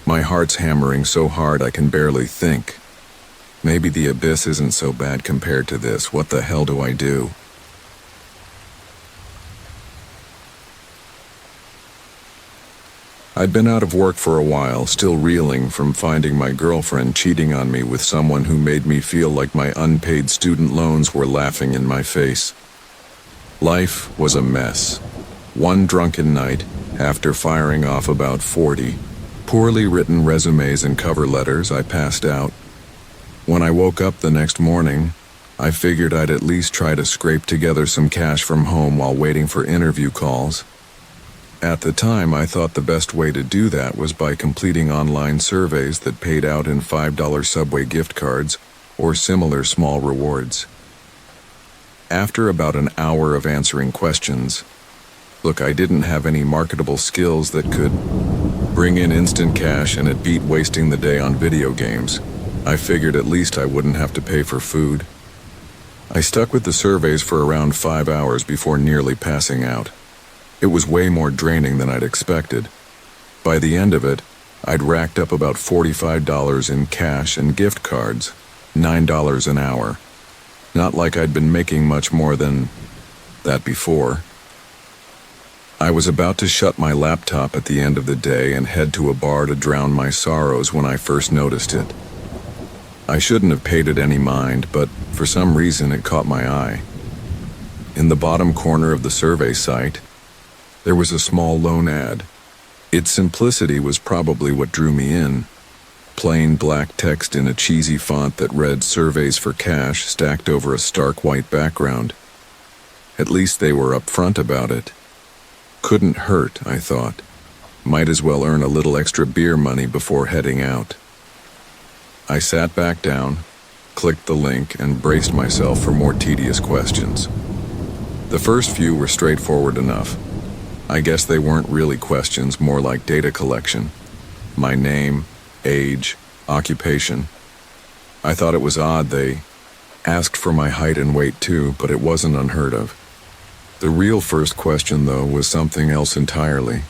My heart's hammering so hard I can barely think. Maybe the abyss isn't so bad compared to this. What the hell do I do? I'd been out of work for a while, still reeling from finding my girlfriend cheating on me with someone who made me feel like my unpaid student loans were laughing in my face. Life was a mess. One drunken night, after firing off about 40 poorly written resumes and cover letters, I passed out. When I woke up the next morning, I figured I'd at least try to scrape together some cash from home while waiting for interview calls. At the time, I thought the best way to do that was by completing online surveys that paid out in $5 Subway gift cards or similar small rewards. After about an hour of answering questions, look, I didn't have any marketable skills that could bring in instant cash, and it beat wasting the day on video games. I figured at least I wouldn't have to pay for food. I stuck with the surveys for around 5 hours before nearly passing out. It was way more draining than I'd expected. By the end of it, I'd racked up about $45 in cash and gift cards, $9 an hour. Not like I'd been making much more than that before. I was about to shut my laptop at the end of the day and head to a bar to drown my sorrows when I first noticed it. I shouldn't have paid it any mind, but for some reason it caught my eye. In the bottom corner of the survey site, there was a small loan ad. Its simplicity was probably what drew me in. Plain black text in a cheesy font that read "Surveys for Cash" stacked over a stark white background. At least they were upfront about it. Couldn't hurt, I thought. Might as well earn a little extra beer money before heading out. I sat back down, clicked the link, and braced myself for more tedious questions. The first few were straightforward enough. I guess they weren't really questions, more like data collection. My name, age, occupation. I thought it was odd they asked for my height and weight too, but it wasn't unheard of. The real first question, though, was something else entirely.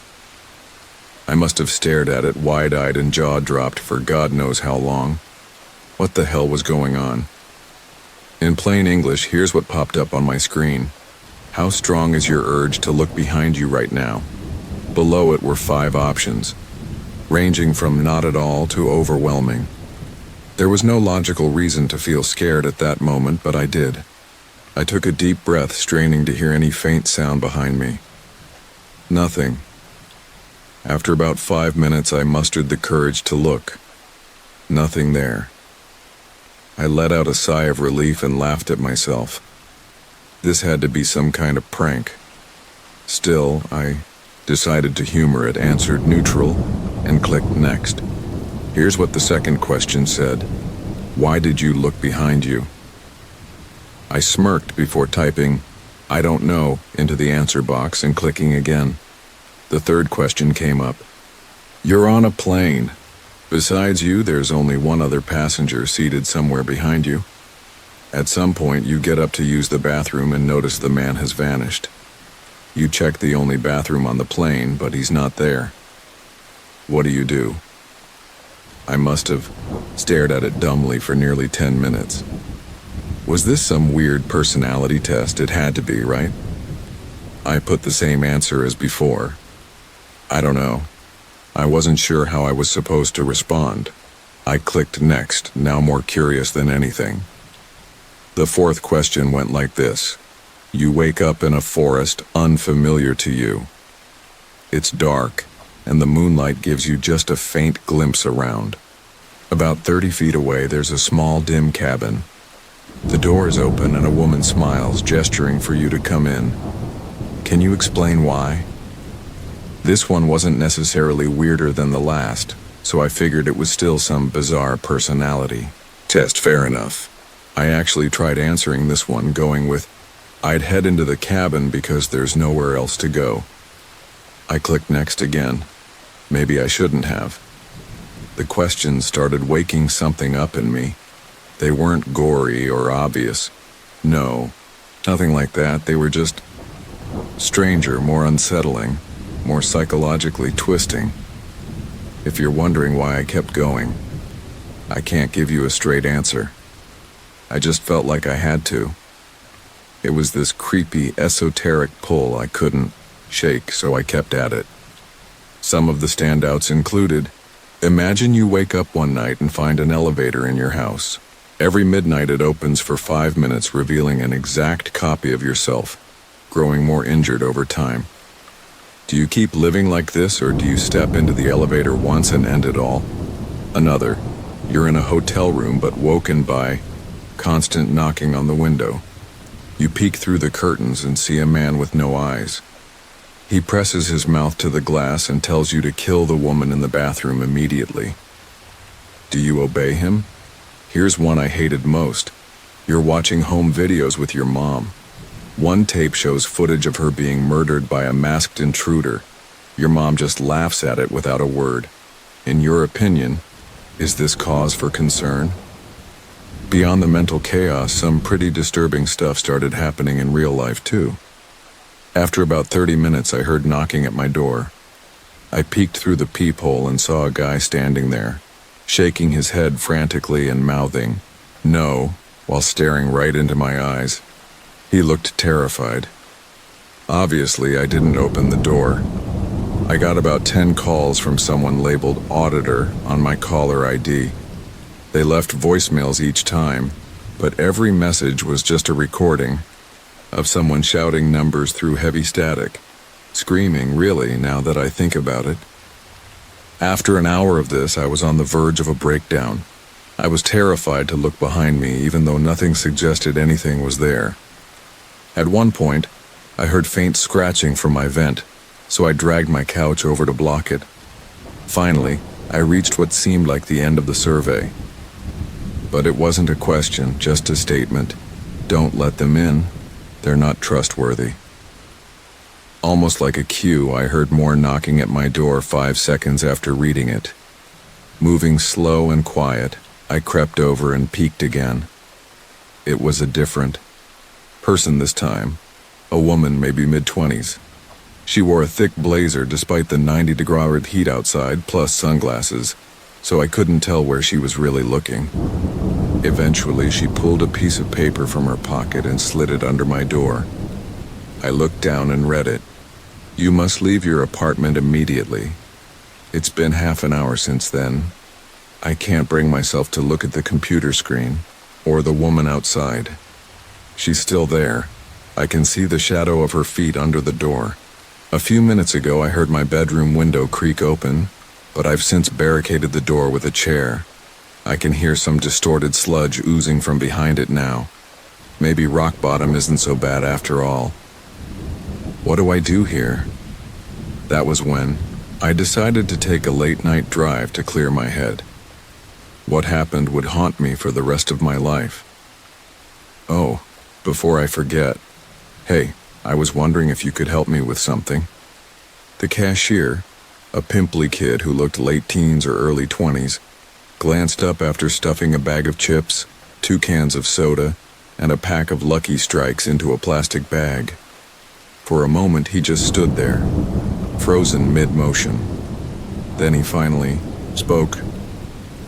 I must have stared at it wide-eyed and jaw-dropped for God knows how long. What the hell was going on? In plain English, here's what popped up on my screen. How strong is your urge to look behind you right now? Below it were 5 options, ranging from not at all to overwhelming. There was no logical reason to feel scared at that moment, but I did. I took a deep breath, straining to hear any faint sound behind me. Nothing. After about 5 minutes, I mustered the courage to look. Nothing there. I let out a sigh of relief and laughed at myself. This had to be some kind of prank. Still, I decided to humor it, answered neutral, and clicked next. Here's what the second question said. Why did you look behind you? I smirked before typing, "I don't know," into the answer box and clicking again. The third question came up. You're on a plane. Besides you, there's only one other passenger seated somewhere behind you. At some point, you get up to use the bathroom and notice the man has vanished. You check the only bathroom on the plane, but he's not there. What do you do? I must have stared at it dumbly for nearly 10 minutes. Was this some weird personality test? It had to be, right? I put the same answer as before. I don't know. I wasn't sure how I was supposed to respond. I clicked next, now more curious than anything. The fourth question went like this. You wake up in a forest unfamiliar to you. It's dark, and the moonlight gives you just a faint glimpse around. About 30 feet away, there's a small, dim cabin. The door is open and a woman smiles, gesturing for you to come in. Can you explain why? This one wasn't necessarily weirder than the last, so I figured it was still some bizarre personality test. Fair enough. I actually tried answering this one, going with, I'd head into the cabin because there's nowhere else to go. I clicked next again. Maybe I shouldn't have. The questions started waking something up in me. They weren't gory or obvious. No, nothing like that. They were just stranger, more unsettling, more psychologically twisting. If you're wondering why I kept going, I can't give you a straight answer. I just felt like I had to. It was this creepy, esoteric pull I couldn't shake, so I kept at it. Some of the standouts included: imagine you wake up one night and find an elevator in your house. Every midnight it opens for 5 minutes, revealing an exact copy of yourself, growing more injured over time. Do you keep living like this, or do you step into the elevator once and end it all? Another: you're in a hotel room but woken by constant knocking on the window. You peek through the curtains and see a man with no eyes. He presses his mouth to the glass and tells you to kill the woman in the bathroom immediately. Do you obey him? Here's one I hated most. You're watching home videos with your mom. One tape shows footage of her being murdered by a masked intruder. Your mom just laughs at it without a word. In your opinion, is this cause for concern? Beyond the mental chaos, some pretty disturbing stuff started happening in real life too. After about 30 minutes, I heard knocking at my door. I peeked through the peephole and saw a guy standing there, shaking his head frantically and mouthing "no" while staring right into my eyes. He looked terrified. Obviously, I didn't open the door. I got about 10 calls from someone labeled auditor on my caller ID. They left voicemails each time, but every message was just a recording of someone shouting numbers through heavy static. Screaming, really, now that I think about it. After an hour of this, I was on the verge of a breakdown. I was terrified to look behind me, even though nothing suggested anything was there. At one point, I heard faint scratching from my vent, so I dragged my couch over to block it. Finally, I reached what seemed like the end of the survey. But it wasn't a question, just a statement. Don't let them in. They're not trustworthy. Almost like a cue, I heard more knocking at my door 5 seconds after reading it. Moving slow and quiet, I crept over and peeked again. It was a different person this time. A woman, maybe mid-20s. She wore a thick blazer despite the 90-degree heat outside, plus sunglasses, so I couldn't tell where she was really looking. Eventually, she pulled a piece of paper from her pocket and slid it under my door. I looked down and read it. You must leave your apartment immediately. It's been half an hour since then. I can't bring myself to look at the computer screen or the woman outside. She's still there. I can see the shadow of her feet under the door. A few minutes ago, I heard my bedroom window creak open, but I've since barricaded the door with a chair. I can hear some distorted sludge oozing from behind it now. Maybe rock bottom isn't so bad after all. What do I do here? That was when I decided to take a late-night drive to clear my head. What happened would haunt me for the rest of my life. Oh, before I forget, hey, I was wondering if you could help me with something. The cashier, a pimply kid who looked late teens or early 20s, glanced up after stuffing a bag of chips, 2 cans of soda, and a pack of Lucky Strikes into a plastic bag. For a moment, he just stood there, frozen mid-motion. Then he finally spoke.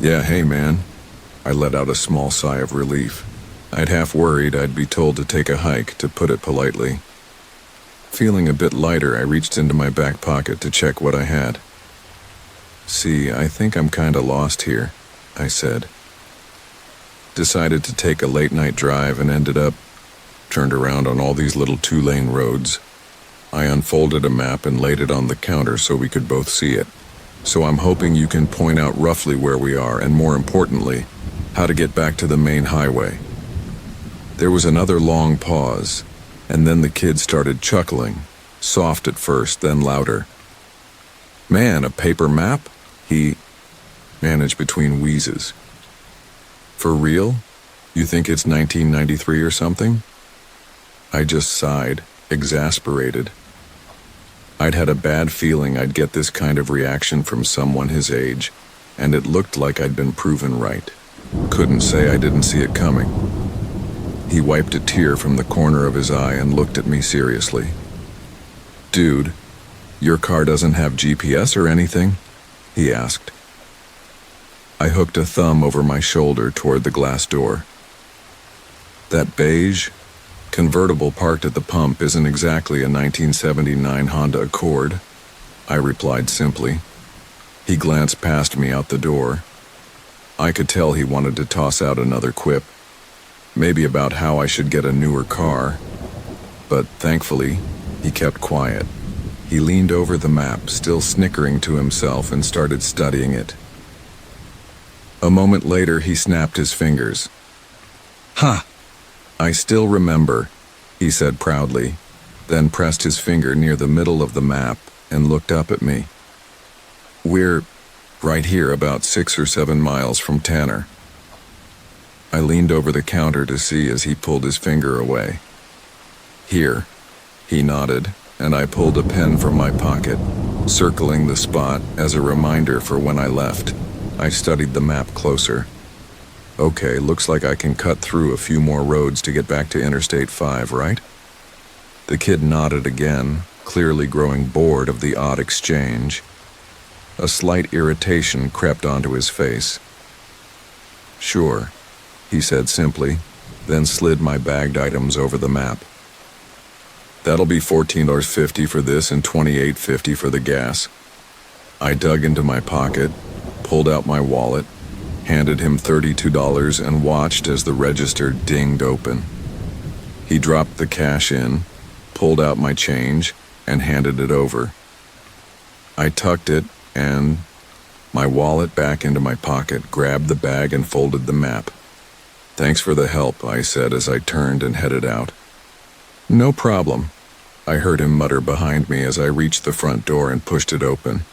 Yeah, hey man. I let out a small sigh of relief. I'd half worried I'd be told to take a hike, to put it politely. Feeling a bit lighter, I reached into my back pocket to check what I had. See, I think I'm kinda lost here, I said. Decided to take a late-night drive and ended up turned around on all these little 2-lane roads. I unfolded a map and laid it on the counter so we could both see it. So I'm hoping you can point out roughly where we are and, more importantly, how to get back to the main highway. There was another long pause, and then the kid started chuckling, soft at first, then louder. Man, a paper map? He managed between wheezes. For real? You think it's 1993 or something? I just sighed, exasperated. I'd had a bad feeling I'd get this kind of reaction from someone his age, and it looked like I'd been proven right. Couldn't say I didn't see it coming. He wiped a tear from the corner of his eye and looked at me seriously. "Dude, your car doesn't have GPS or anything?" he asked. I hooked a thumb over my shoulder toward the glass door. "That beige convertible parked at the pump isn't exactly a 1979 Honda Accord," I replied simply. He glanced past me out the door. I could tell he wanted to toss out another quip, maybe about how I should get a newer car, but thankfully, he kept quiet. He leaned over the map, still snickering to himself, and started studying it. A moment later, he snapped his fingers. "Huh! I still remember," he said proudly, then pressed his finger near the middle of the map and looked up at me. "We're right here, about 6 or 7 miles from Tanner." I leaned over the counter to see as he pulled his finger away. "Here," he nodded, and I pulled a pen from my pocket, circling the spot as a reminder for when I left. I studied the map closer. "Okay, looks like I can cut through a few more roads to get back to Interstate 5, right?" The kid nodded again, clearly growing bored of the odd exchange. A slight irritation crept onto his face. "Sure," he said simply, then slid my bagged items over the map. "That'll be $14.50 for this and $28.50 for the gas." I dug into my pocket, pulled out my wallet, handed him $32 and watched as the register dinged open. He dropped the cash in, pulled out my change, and handed it over. I tucked it and my wallet back into my pocket, grabbed the bag and folded the map. "Thanks for the help," I said as I turned and headed out. "No problem," I heard him mutter behind me as I reached the front door and pushed it open.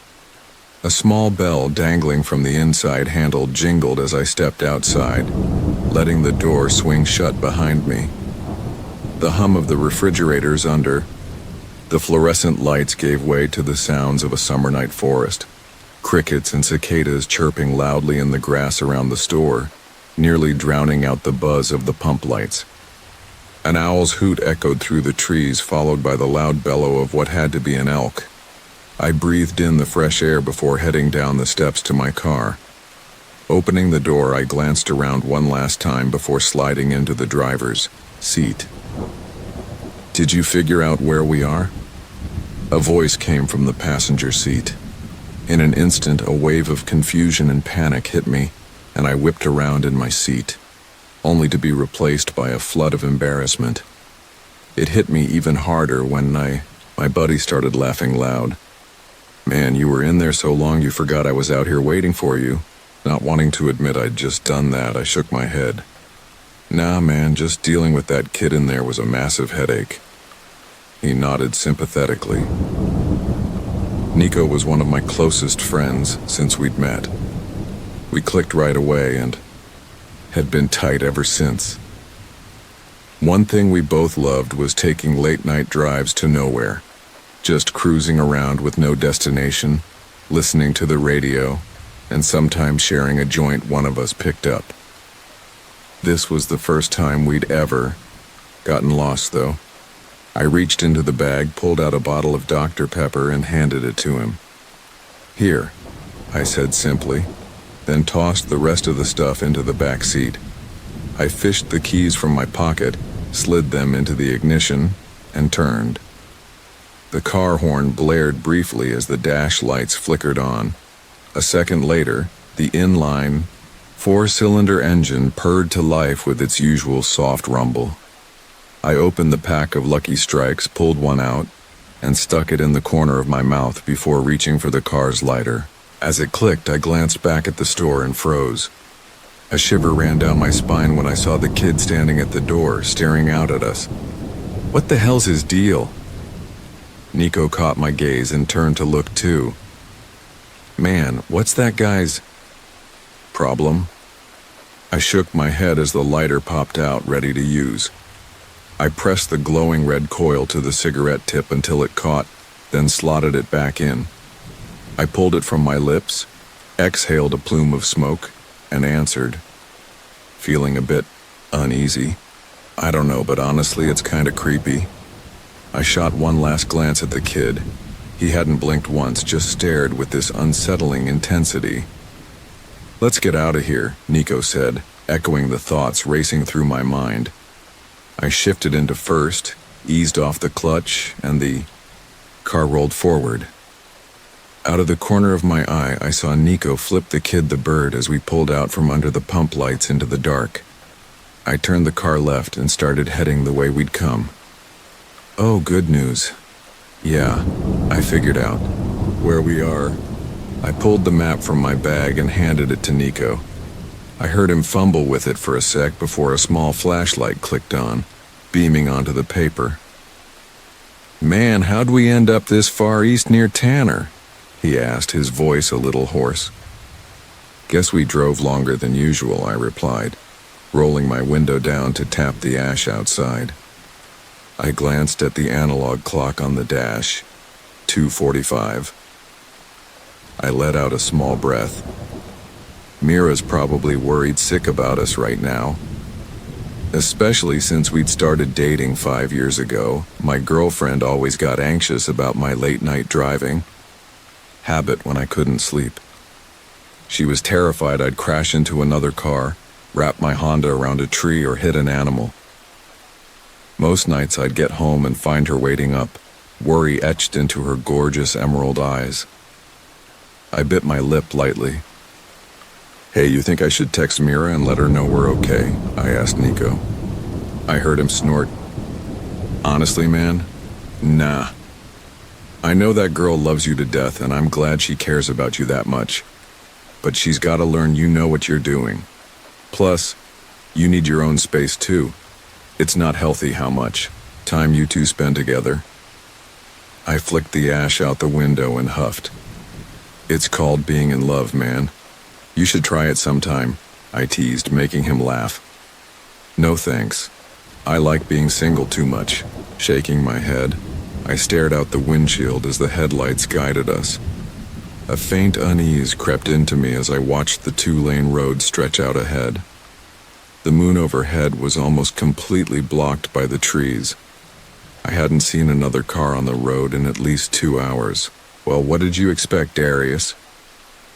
A small bell dangling from the inside handle jingled as I stepped outside, letting the door swing shut behind me. The hum of the refrigerators under the fluorescent lights gave way to the sounds of a summer night forest, crickets and cicadas chirping loudly in the grass around the store, nearly drowning out the buzz of the pump lights. An owl's hoot echoed through the trees, followed by the loud bellow of what had to be an elk. I breathed in the fresh air before heading down the steps to my car. Opening the door, I glanced around one last time before sliding into the driver's seat. "Did you figure out where we are?" A voice came from the passenger seat. In an instant, a wave of confusion and panic hit me, and I whipped around in my seat, only to be replaced by a flood of embarrassment. It hit me even harder when my buddy started laughing loud. "Man, you were in there so long you forgot I was out here waiting for you." Not wanting to admit I'd just done that, I shook my head. "Nah, man, just dealing with that kid in there was a massive headache." He nodded sympathetically. Nico was one of my closest friends since we'd met. We clicked right away and had been tight ever since. One thing we both loved was taking late-night drives to nowhere, just cruising around with no destination, listening to the radio, and sometimes sharing a joint one of us picked up. This was the first time we'd ever gotten lost, though. I reached into the bag, pulled out a bottle of Dr. Pepper, and handed it to him. "Here," I said simply, then tossed the rest of the stuff into the back seat. I fished the keys from my pocket, slid them into the ignition, and turned. The car horn blared briefly as the dash lights flickered on. A second later, the inline, 4-cylinder engine purred to life with its usual soft rumble. I opened the pack of Lucky Strikes, pulled one out, and stuck it in the corner of my mouth before reaching for the car's lighter. As it clicked, I glanced back at the store and froze. A shiver ran down my spine when I saw the kid standing at the door, staring out at us. "What the hell's his deal?" Nico caught my gaze and turned to look too. "Man, what's that guy's problem?" I shook my head as the lighter popped out, ready to use. I pressed the glowing red coil to the cigarette tip until it caught, then slotted it back in. I pulled it from my lips, exhaled a plume of smoke, and answered, feeling a bit uneasy. I don't know, but honestly, it's kinda creepy. I shot one last glance at the kid. He hadn't blinked once, just stared with this unsettling intensity. Let's get out of here, Nico said, echoing the thoughts racing through my mind. I shifted into first, eased off the clutch, and the car rolled forward. Out of the corner of my eye, I saw Nico flip the kid the bird as we pulled out from under the pump lights into the dark. I turned the car left and started heading the way we'd come. Oh, good news. Yeah, I figured out where we are. I pulled the map from my bag and handed it to Nico. I heard him fumble with it for a sec before a small flashlight clicked on, beaming onto the paper. Man, how'd we end up this far east near Tanner? He asked, his voice a little hoarse. Guess we drove longer than usual, I replied, rolling my window down to tap the ash outside. I glanced at the analog clock on the dash, 2:45. I let out a small breath. Mira's probably worried sick about us right now. Especially since we'd started dating 5 years ago, my girlfriend always got anxious about my late-night driving. Habit when I couldn't sleep. She was terrified I'd crash into another car, wrap my Honda around a tree, or hit an animal. Most nights I'd get home and find her waiting up, worry etched into her gorgeous emerald eyes. I bit my lip lightly. Hey, you think I should text Mira and let her know we're okay? I asked Nico. I heard him snort. Honestly, man, nah. I know that girl loves you to death, and I'm glad she cares about you that much. But she's gotta learn you know what you're doing. Plus, you need your own space too. It's not healthy how much time you two spend together. I flicked the ash out the window and huffed. It's called being in love, man. You should try it sometime, I teased, making him laugh. No thanks. I like being single too much. Shaking my head, I stared out the windshield as the headlights guided us. A faint unease crept into me as I watched the two-lane road stretch out ahead. The moon overhead was almost completely blocked by the trees. I hadn't seen another car on the road in at least 2 hours. Well, what did you expect, Darius?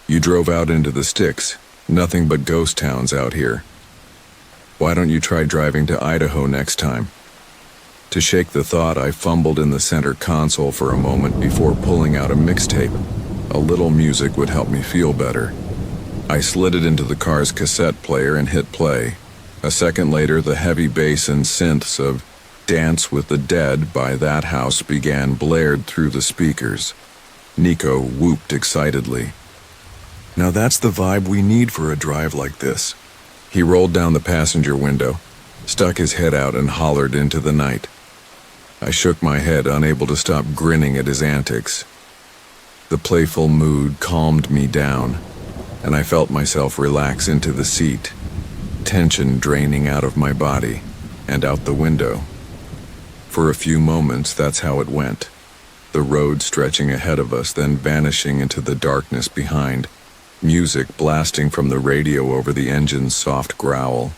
You drove out into the sticks. Nothing but ghost towns out here. Why don't you try driving to Idaho next time? To shake the thought, I fumbled in the center console for a moment before pulling out a mixtape. A little music would help me feel better. I slid it into the car's cassette player and hit play. A second later, the heavy bass and synths of Dance with the Dead by That House began blared through the speakers. Nico whooped excitedly. Now that's the vibe we need for a drive like this. He rolled down the passenger window, stuck his head out, and hollered into the night. I shook my head, unable to stop grinning at his antics. The playful mood calmed me down, and I felt myself relax into the seat, tension draining out of my body and out the window. For a few moments, that's how it went. The road stretching ahead of us, then vanishing into the darkness behind, music blasting from the radio over the engine's soft growl.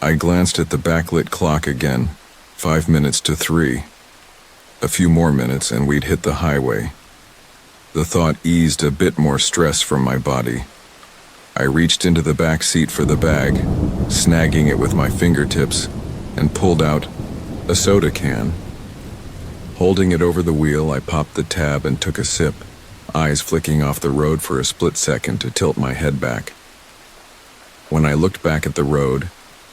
I glanced at the backlit clock again, 5 minutes to 3. A few more minutes and we'd hit the highway. The thought eased a bit more stress from my body. I reached into the back seat for the bag, snagging it with my fingertips, and pulled out a soda can. Holding it over the wheel, I popped the tab and took a sip, eyes flicking off the road for a split second to tilt my head back. When I looked back at the road,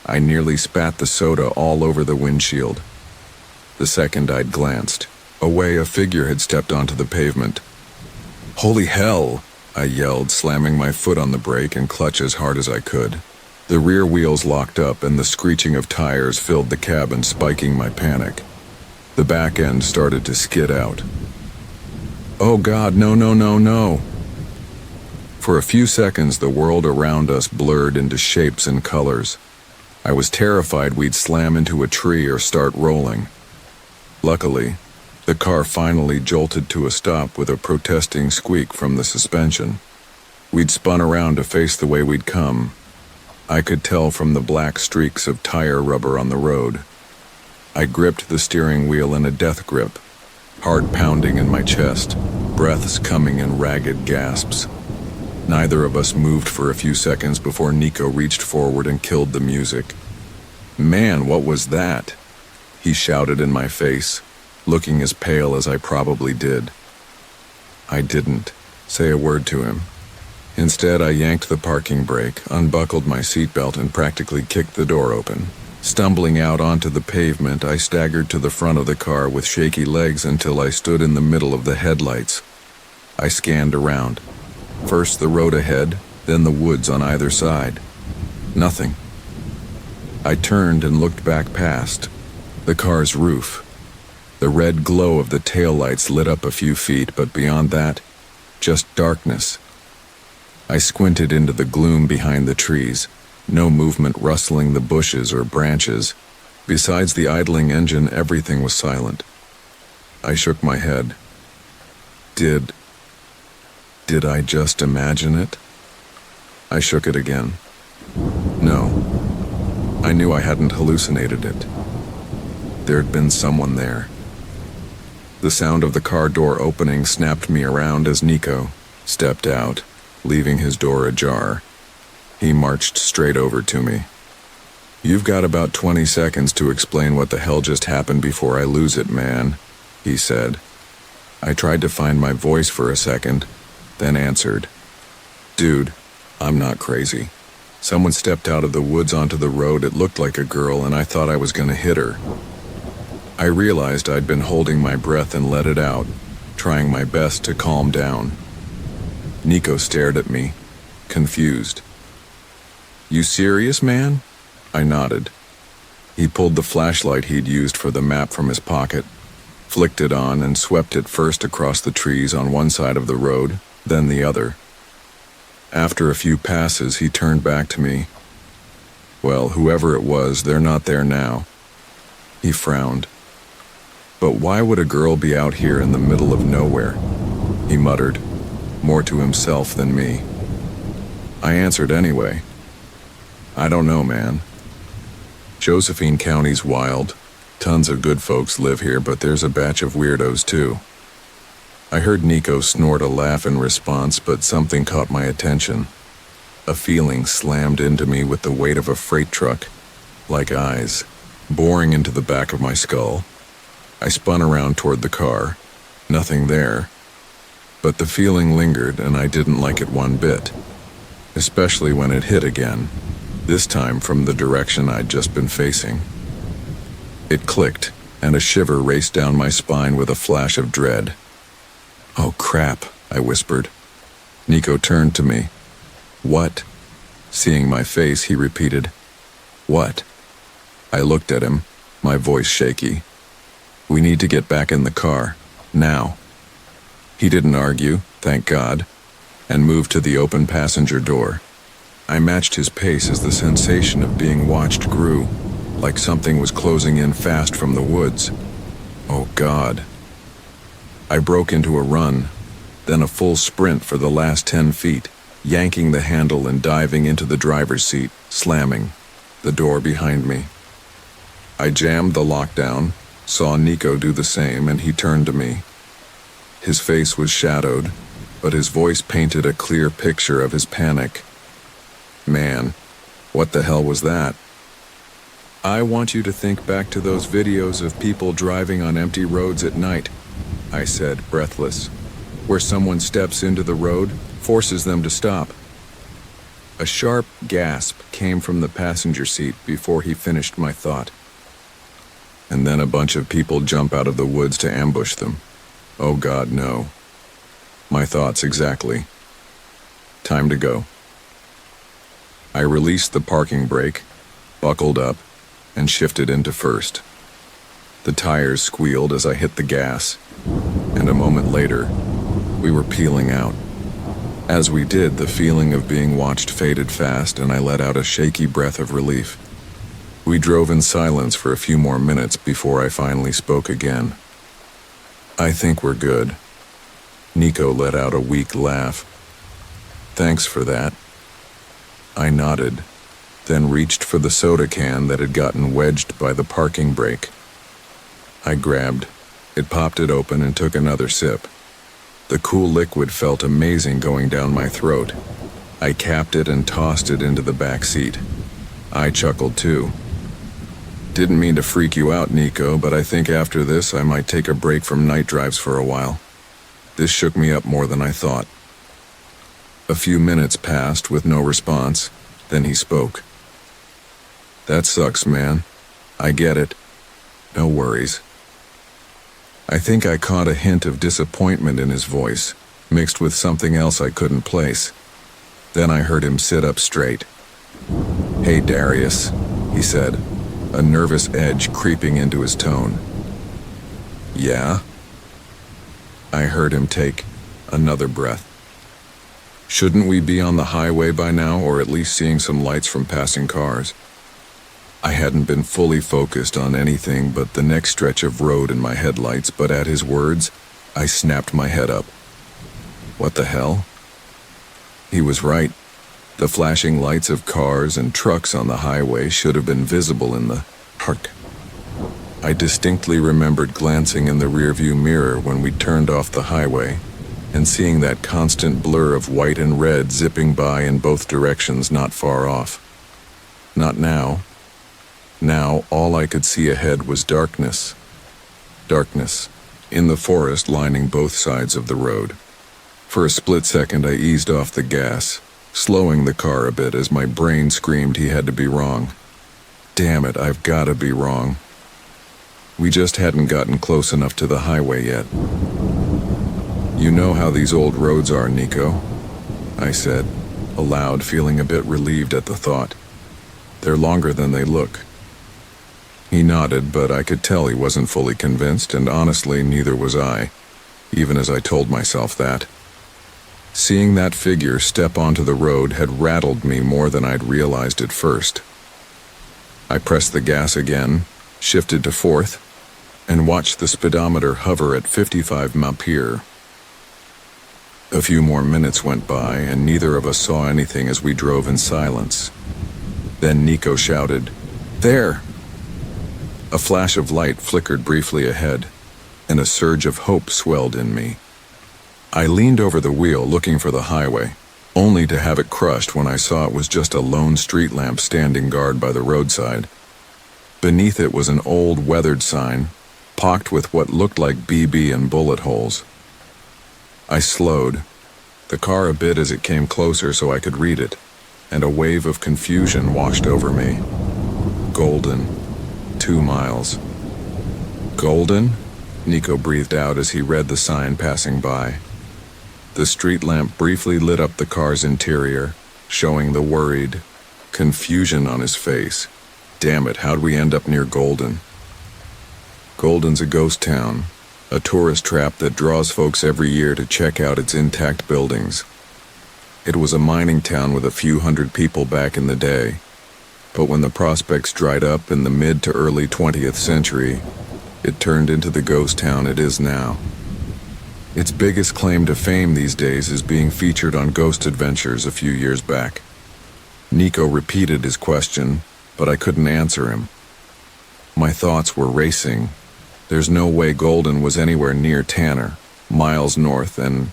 I nearly spat the soda all over the windshield. The second I'd glanced, away, a figure had stepped onto the pavement. Holy hell! I yelled, slamming my foot on the brake and clutch as hard as I could. The rear wheels locked up and the screeching of tires filled the cabin, spiking my panic. The back end started to skid out. Oh God, no, no, no, no! For a few seconds, the world around us blurred into shapes and colors. I was terrified we'd slam into a tree or start rolling. Luckily, The car finally jolted to a stop with a protesting squeak from the suspension. We'd spun around to face the way we'd come. I could tell from the black streaks of tire rubber on the road. I gripped the steering wheel in a death grip, heart pounding in my chest, breaths coming in ragged gasps. Neither of us moved for a few seconds before Nico reached forward and killed the music. "Man, what was that?" he shouted in my face, looking as pale as I probably did. I didn't say a word to him. Instead, I yanked the parking brake, unbuckled my seatbelt, and practically kicked the door open. Stumbling out onto the pavement, I staggered to the front of the car with shaky legs until I stood in the middle of the headlights. I scanned around. First the road ahead, then the woods on either side. Nothing. I turned and looked back past the car's roof. The red glow of the taillights lit up a few feet, but beyond that, just darkness. I squinted into the gloom behind the trees, no movement rustling the bushes or branches. Besides the idling engine, everything was silent. I shook my head. Did I just imagine it? I shook it again. No. I knew I hadn't hallucinated it. There'd been someone there. The sound of the car door opening snapped me around as Nico stepped out, leaving his door ajar. He marched straight over to me. "You've got about 20 seconds to explain what the hell just happened before I lose it, man," he said. I tried to find my voice for a second, then answered. "Dude, I'm not crazy. Someone stepped out of the woods onto the road. It looked like a girl, and I thought I was gonna hit her." I realized I'd been holding my breath and let it out, trying my best to calm down. Nico stared at me, confused. "You serious, man?" I nodded. He pulled the flashlight he'd used for the map from his pocket, flicked it on, and swept it first across the trees on one side of the road, then the other. After a few passes, he turned back to me. "Well, whoever it was, they're not there now." He frowned. "But why would a girl be out here in the middle of nowhere?" he muttered, more to himself than me. I answered anyway. "I don't know, man. Josephine County's wild. Tons of good folks live here, but there's a batch of weirdos too." I heard Nico snort a laugh in response, but something caught my attention. A feeling slammed into me with the weight of a freight truck, like eyes, boring into the back of my skull. I spun around toward the car. Nothing there. But the feeling lingered, and I didn't like it one bit, especially when it hit again, this time from the direction I'd just been facing. It clicked, and a shiver raced down my spine with a flash of dread. "Oh crap," I whispered. Nico turned to me. "What?" Seeing my face, he repeated, "What?" I looked at him, my voice shaky. "We need to get back in the car, now." He didn't argue, thank God, and moved to the open passenger door. I matched his pace as the sensation of being watched grew, like something was closing in fast from the woods. Oh God. I broke into a run, then a full sprint for the last 10 feet, yanking the handle and diving into the driver's seat, slamming the door behind me. I jammed the lockdown, saw Nico do the same, and he turned to me. His face was shadowed, but his voice painted a clear picture of his panic. "Man, what the hell was that?" "I want you to think back to those videos of people driving on empty roads at night," I said, breathless, "where someone steps into the road, forces them to stop." A sharp gasp came from the passenger seat before he finished my thought. "And then a bunch of people jump out of the woods to ambush them. Oh God, no." My thoughts exactly. Time to go. I released the parking brake, buckled up, and shifted into first. The tires squealed as I hit the gas, and a moment later, we were peeling out. As we did, the feeling of being watched faded fast, and I let out a shaky breath of relief. We drove in silence for a few more minutes before I finally spoke again. I think we're good. Nico let out a weak laugh. Thanks for that. I nodded, then reached for the soda can that had gotten wedged by the parking brake. I grabbed it, popped it open, and took another sip. The cool liquid felt amazing going down my throat. I capped it and tossed it into the back seat. I chuckled too. Didn't mean to freak you out, Nico, but I think after this I might take a break from night drives for a while. This shook me up more than I thought. A few minutes passed with no response, then he spoke. That sucks, man. I get it. No worries. I think I caught a hint of disappointment in his voice, mixed with something else I couldn't place. Then I heard him sit up straight. Hey, Darius, he said, a nervous edge creeping into his tone. Yeah? I heard him take another breath. Shouldn't we be on the highway by now, or at least seeing some lights from passing cars? I hadn't been fully focused on anything but the next stretch of road and my headlights, but at his words, I snapped my head up. What the hell? He was right. The flashing lights of cars and trucks on the highway should have been visible in the park. I distinctly remembered glancing in the rearview mirror when we turned off the highway and seeing that constant blur of white and red zipping by in both directions not far off. Not now. Now, all I could see ahead was darkness. Darkness, in the forest lining both sides of the road. For a split second, I eased off the gas, slowing the car a bit as my brain screamed he had to be wrong. Damn it, I've gotta be wrong. We just hadn't gotten close enough to the highway yet. You know how these old roads are, Nico, I said, aloud, feeling a bit relieved at the thought. They're longer than they look. He nodded, but I could tell he wasn't fully convinced, and honestly, neither was I, even as I told myself that. Seeing that figure step onto the road had rattled me more than I'd realized at first. I pressed the gas again, shifted to fourth, and watched the speedometer hover at 55 mph. A few more minutes went by, and neither of us saw anything as we drove in silence. Then Nico shouted, "There!" A flash of light flickered briefly ahead, and a surge of hope swelled in me. I leaned over the wheel looking for the highway, only to have it crushed when I saw it was just a lone street lamp standing guard by the roadside. Beneath it was an old weathered sign, pocked with what looked like BB and bullet holes. I slowed, the car a bit as it came closer so I could read it, and a wave of confusion washed over me. Golden. 2 miles. Golden? Nico breathed out as he read the sign passing by. The street lamp briefly lit up the car's interior, showing the worried confusion on his face. Damn it, how'd we end up near Golden? Golden's a ghost town, a tourist trap that draws folks every year to check out its intact buildings. It was a mining town with a few hundred people back in the day, but when the prospects dried up in the mid to early 20th century, it turned into the ghost town it is now. Its biggest claim to fame these days is being featured on Ghost Adventures a few years back. Nico repeated his question, but I couldn't answer him. My thoughts were racing. There's no way Golden was anywhere near Tanner, miles north, and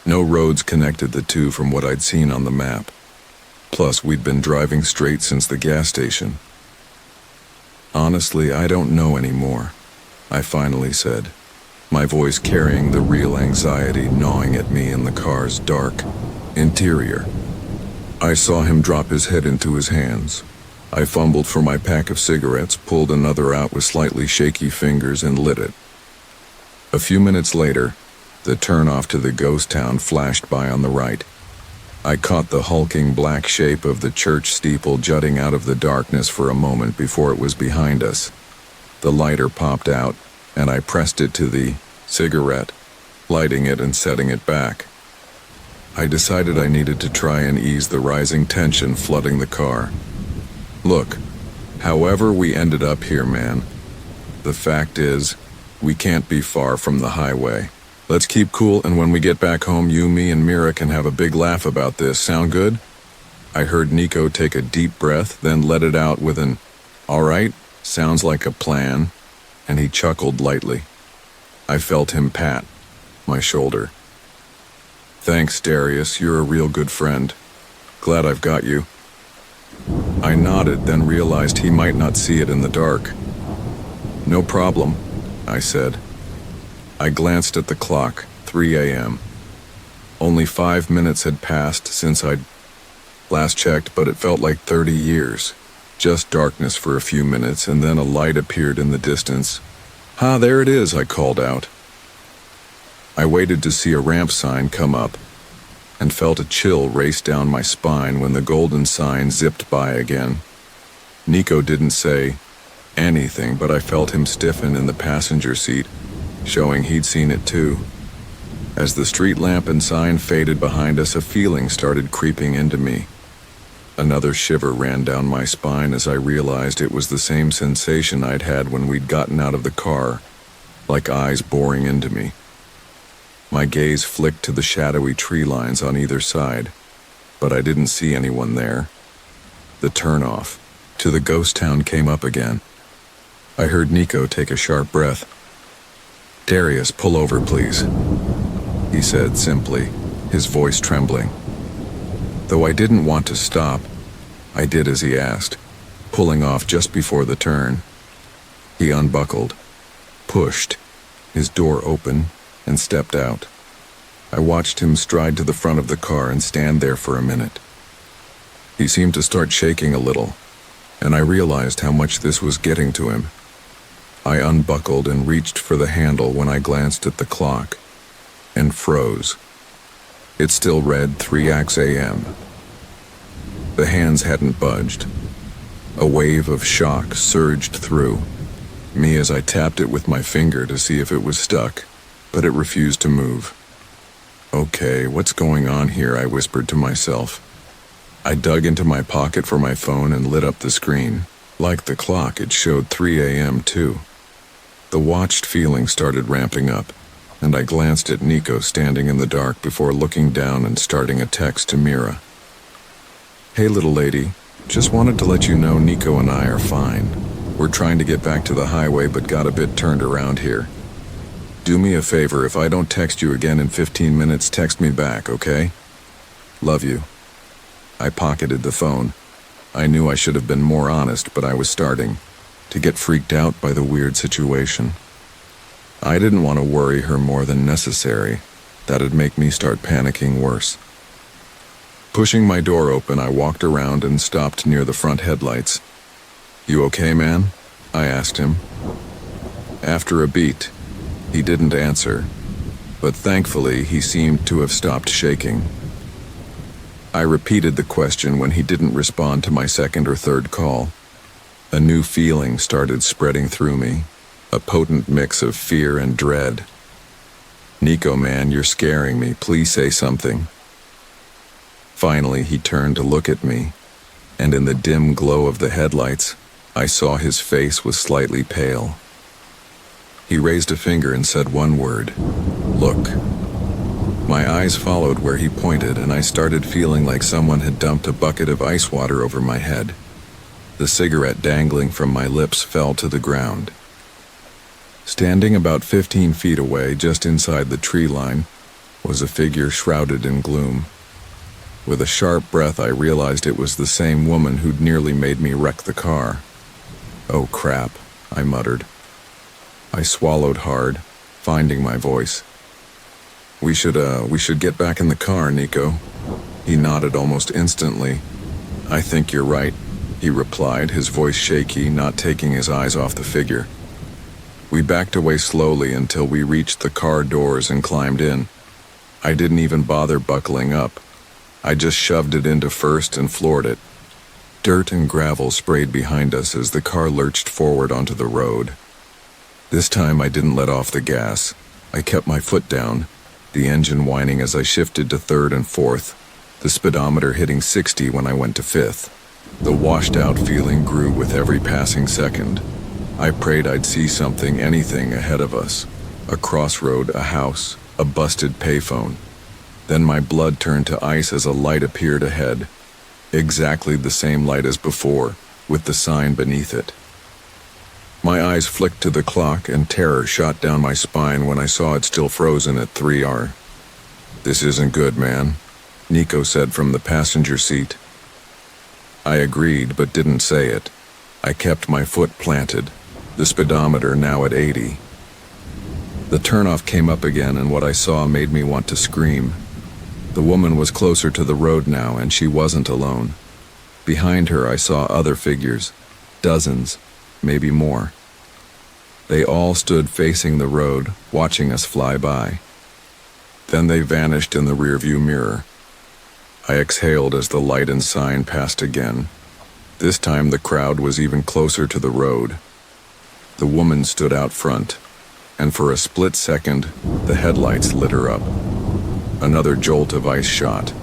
no roads connected the two from what I'd seen on the map. Plus, we'd been driving straight since the gas station. Honestly, I don't know anymore, I finally said, my voice carrying the real anxiety gnawing at me in the car's dark interior. I saw him drop his head into his hands. I fumbled for my pack of cigarettes, pulled another out with slightly shaky fingers, and lit it. A few minutes later, the turnoff to the ghost town flashed by on the right. I caught the hulking black shape of the church steeple jutting out of the darkness for a moment before it was behind us. The lighter popped out, and I pressed it to the cigarette, lighting it and setting it back. I decided I needed to try and ease the rising tension flooding the car. Look, however we ended up here, man, the fact is, We can't be far from the highway. Let's keep cool, and when we get back home, you, me, and Mira can have a big laugh about this. Sound good? I heard Nico take a deep breath, then let it out with an, "All right, sounds like a plan," and he chuckled lightly. I felt him pat my shoulder. "Thanks, Darius, you're a real good friend. Glad I've got you." I nodded, then realized he might not see it in the dark. "No problem," I said. I glanced at the clock, 3 a.m. Only 5 minutes had passed since I'd last checked, but it felt like 30 years. Just darkness for a few minutes, and then a light appeared in the distance. "Ah, there it is," I called out. I waited to see a ramp sign come up, and felt a chill race down my spine when the golden sign zipped by again. Nico didn't say anything, but I felt him stiffen in the passenger seat, showing he'd seen it too. As the street lamp and sign faded behind us, a feeling started creeping into me. Another shiver ran down my spine as I realized it was the same sensation I'd had when we'd gotten out of the car, like eyes boring into me. My gaze flicked to the shadowy tree lines on either side, but I didn't see anyone there. The turnoff to the ghost town came up again. I heard Nico take a sharp breath. "Darius, pull over, please," he said simply, his voice trembling. Though I didn't want to stop, I did as he asked, pulling off just before the turn. He unbuckled, pushed his door open, and stepped out. I watched him stride to the front of the car and stand there for a minute. He seemed to start shaking a little, and I realized how much this was getting to him. I unbuckled and reached for the handle when I glanced at the clock, and froze. It still read 3 a.m. The hands hadn't budged. A wave of shock surged through me as I tapped it with my finger to see if it was stuck, but it refused to move. "Okay, what's going on here?" I whispered to myself. I dug into my pocket for my phone and lit up the screen. Like the clock, it showed 3 a.m. too. The watched feeling started ramping up, and I glanced at Nico standing in the dark before looking down and starting a text to Mira. "Hey little lady, just wanted to let you know Nico and I are fine. We're trying to get back to the highway but got a bit turned around here. Do me a favor, if I don't text you again in 15 minutes, text me back, okay? Love you." I pocketed the phone. I knew I should have been more honest, but I was starting to get freaked out by the weird situation. I didn't want to worry her more than necessary. That'd make me start panicking worse. Pushing my door open, I walked around and stopped near the front headlights. "You okay, man?" I asked him. After a beat, he didn't answer, but thankfully he seemed to have stopped shaking. I repeated the question when he didn't respond to my second or third call. A new feeling started spreading through me, a potent mix of fear and dread. "Nico, man, you're scaring me. Please say something." Finally, he turned to look at me, and in the dim glow of the headlights, I saw his face was slightly pale. He raised a finger and said one word: "Look." My eyes followed where he pointed, and I started feeling like someone had dumped a bucket of ice water over my head. The cigarette dangling from my lips fell to the ground. Standing about 15 feet away, just inside the tree line, was a figure shrouded in gloom. With a sharp breath, I realized it was the same woman who'd nearly made me wreck the car. "Oh crap," I muttered. I swallowed hard, finding my voice. We should get back in the car, Nico." He nodded almost instantly. "I think you're right," he replied, his voice shaky, not taking his eyes off the figure. We backed away slowly until we reached the car doors and climbed in. I didn't even bother buckling up. I just shoved it into first and floored it. Dirt and gravel sprayed behind us as the car lurched forward onto the road. This time I didn't let off the gas. I kept my foot down, the engine whining as I shifted to third and fourth, the speedometer hitting 60 when I went to fifth. The washed-out feeling grew with every passing second. I prayed I'd see something, anything ahead of us. A crossroad, a house, a busted payphone. Then my blood turned to ice as a light appeared ahead. Exactly the same light as before, with the sign beneath it. My eyes flicked to the clock and terror shot down my spine when I saw it still frozen at 3 hours. "This isn't good, man," Nico said from the passenger seat. I agreed, but didn't say it. I kept my foot planted, the speedometer now at 80. The turnoff came up again, and what I saw made me want to scream. The woman was closer to the road now, and she wasn't alone. Behind her I saw other figures, dozens, maybe more. They all stood facing the road, watching us fly by. Then they vanished in the rearview mirror. I exhaled as the light and sign passed again. This time the crowd was even closer to the road. The woman stood out front, and for a split second, the headlights lit her up. Another jolt of ice shot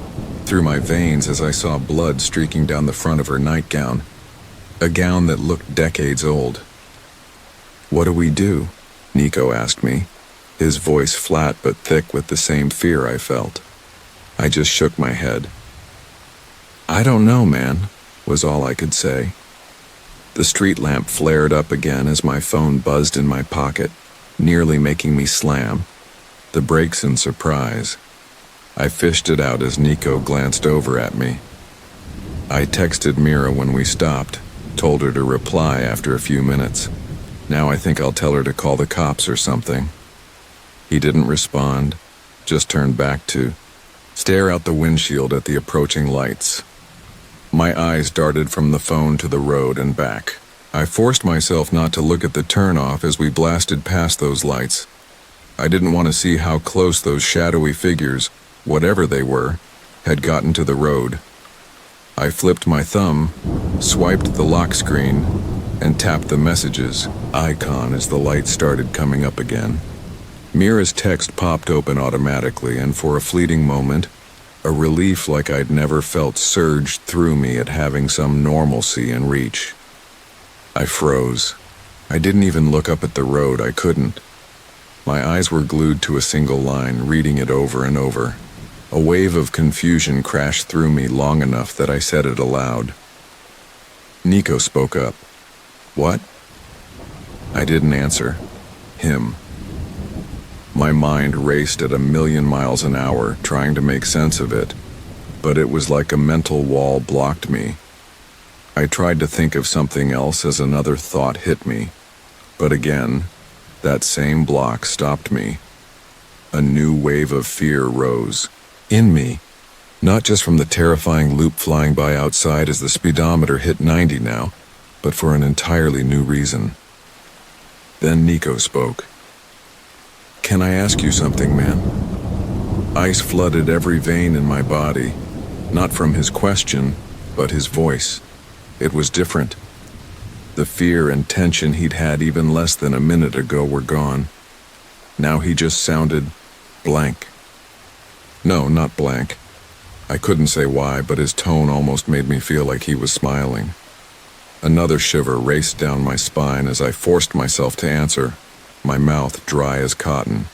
through my veins as I saw blood streaking down the front of her nightgown, a gown that looked decades old. "What do we do?" Nico asked me, his voice flat but thick with the same fear I felt. I just shook my head. "I don't know, man," was all I could say. The street lamp flared up again as my phone buzzed in my pocket, nearly making me slam the brakes in surprise. I fished it out as Nico glanced over at me. I texted Mira when we stopped, told her to reply after a few minutes. Now I think I'll tell her to call the cops or something. He didn't respond, just turned back to stare out the windshield at the approaching lights. My eyes darted from the phone to the road and back. I forced myself not to look at the turnoff as we blasted past those lights. I didn't want to see how close those shadowy figures, whatever they were, had gotten to the road. I flipped my thumb, swiped the lock screen, and tapped the messages icon as the light started coming up again. Mira's text popped open automatically, and for a fleeting moment, a relief like I'd never felt surged through me at having some normalcy in reach. I froze. I didn't even look up at the road, I couldn't. My eyes were glued to a single line, reading it over and over. A wave of confusion crashed through me long enough that I said it aloud. Nico spoke up. "What?" I didn't answer. Him. My mind raced at 1,000,000 miles an hour, trying to make sense of it, but it was like a mental wall blocked me. I tried to think of something else as another thought hit me, but again, that same block stopped me. A new wave of fear rose in me, not just from the terrifying loop flying by outside as the speedometer hit 90 now, but for an entirely new reason. Then Nico spoke. "Can I ask you something, man?" Ice flooded every vein in my body, not from his question, but his voice. It was different. The fear and tension he'd had even less than a minute ago were gone. Now he just sounded blank. No, not blank. I couldn't say why, but his tone almost made me feel like he was smiling. Another shiver raced down my spine as I forced myself to answer, my mouth dry as cotton.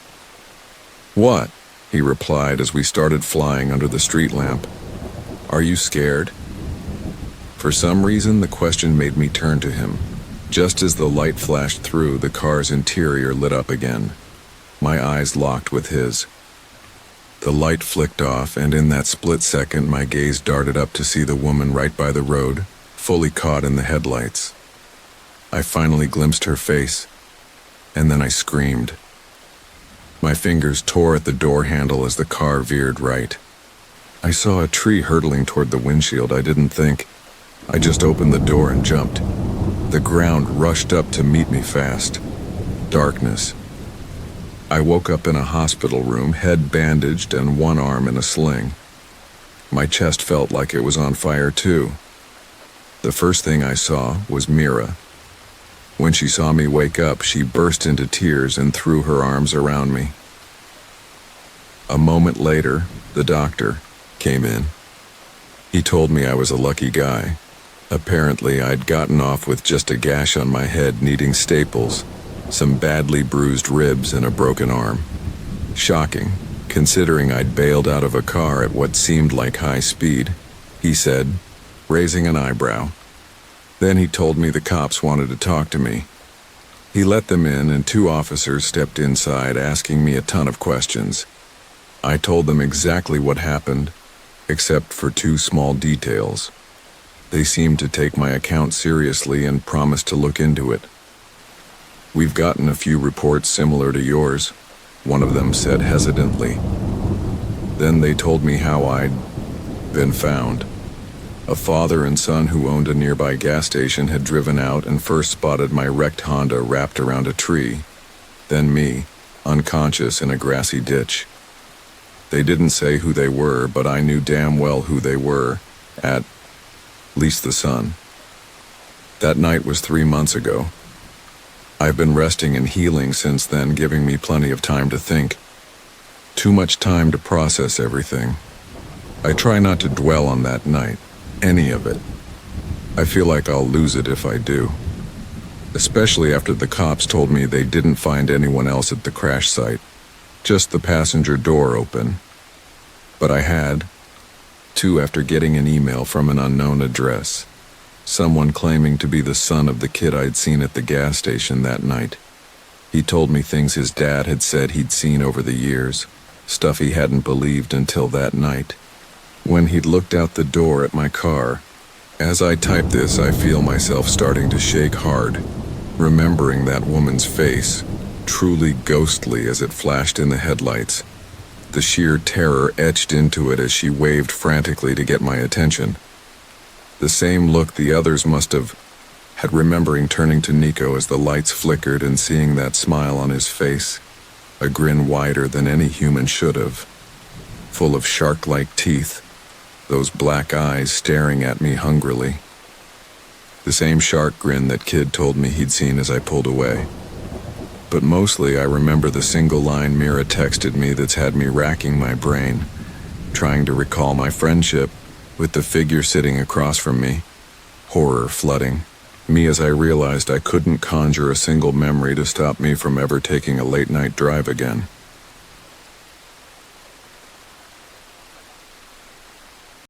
"What?" he replied as we started flying under the street lamp. "Are you scared?" For some reason, the question made me turn to him. Just as the light flashed through, the car's interior lit up again. My eyes locked with his. The light flicked off, and in that split second, my gaze darted up to see the woman right by the road, fully caught in the headlights. I finally glimpsed her face, and then I screamed. My fingers tore at the door handle as the car veered right. I saw a tree hurtling toward the windshield. I didn't think. I just opened the door and jumped. The ground rushed up to meet me fast. Darkness. I woke up in a hospital room, head bandaged and one arm in a sling. My chest felt like it was on fire too. The first thing I saw was Mira. When she saw me wake up, she burst into tears and threw her arms around me. A moment later, the doctor came in. He told me I was a lucky guy. Apparently, I'd gotten off with just a gash on my head needing staples, some badly bruised ribs, and a broken arm. Shocking, considering I'd bailed out of a car at what seemed like high speed, he said, raising an eyebrow. Then he told me the cops wanted to talk to me. He let them in, and 2 officers stepped inside asking me a ton of questions. I told them exactly what happened, except for 2 small details. They seemed to take my account seriously and promised to look into it. "We've gotten a few reports similar to yours," one of them said hesitantly. Then they told me how I'd been found. A father and son who owned a nearby gas station had driven out and first spotted my wrecked Honda wrapped around a tree, then me, unconscious in a grassy ditch. They didn't say who they were, but I knew damn well who they were, at least the son. That night was 3 months ago. I've been resting and healing since then, giving me plenty of time to think. Too much time to process everything. I try not to dwell on that night, any of it. I feel like I'll lose it if I do. Especially after the cops told me they didn't find anyone else at the crash site, just the passenger door open. But I had, too, after getting an email from an unknown address. Someone claiming to be the son of the kid I'd seen at the gas station that night. He told me things his dad had said he'd seen over the years, stuff he hadn't believed until that night, when he'd looked out the door at my car. As I type this, I feel myself starting to shake hard, remembering that woman's face, truly ghostly as it flashed in the headlights, the sheer terror etched into it as she waved frantically to get my attention. The same look the others must have had, remembering turning to Nico as the lights flickered and seeing that smile on his face, a grin wider than any human should have, full of shark-like teeth, those black eyes staring at me hungrily. The same shark grin that kid told me he'd seen as I pulled away. But mostly I remember the single line Mira texted me that's had me racking my brain, trying to recall my friendship with the figure sitting across from me, horror flooding me as I realized I couldn't conjure a single memory to stop me from ever taking a late-night drive again.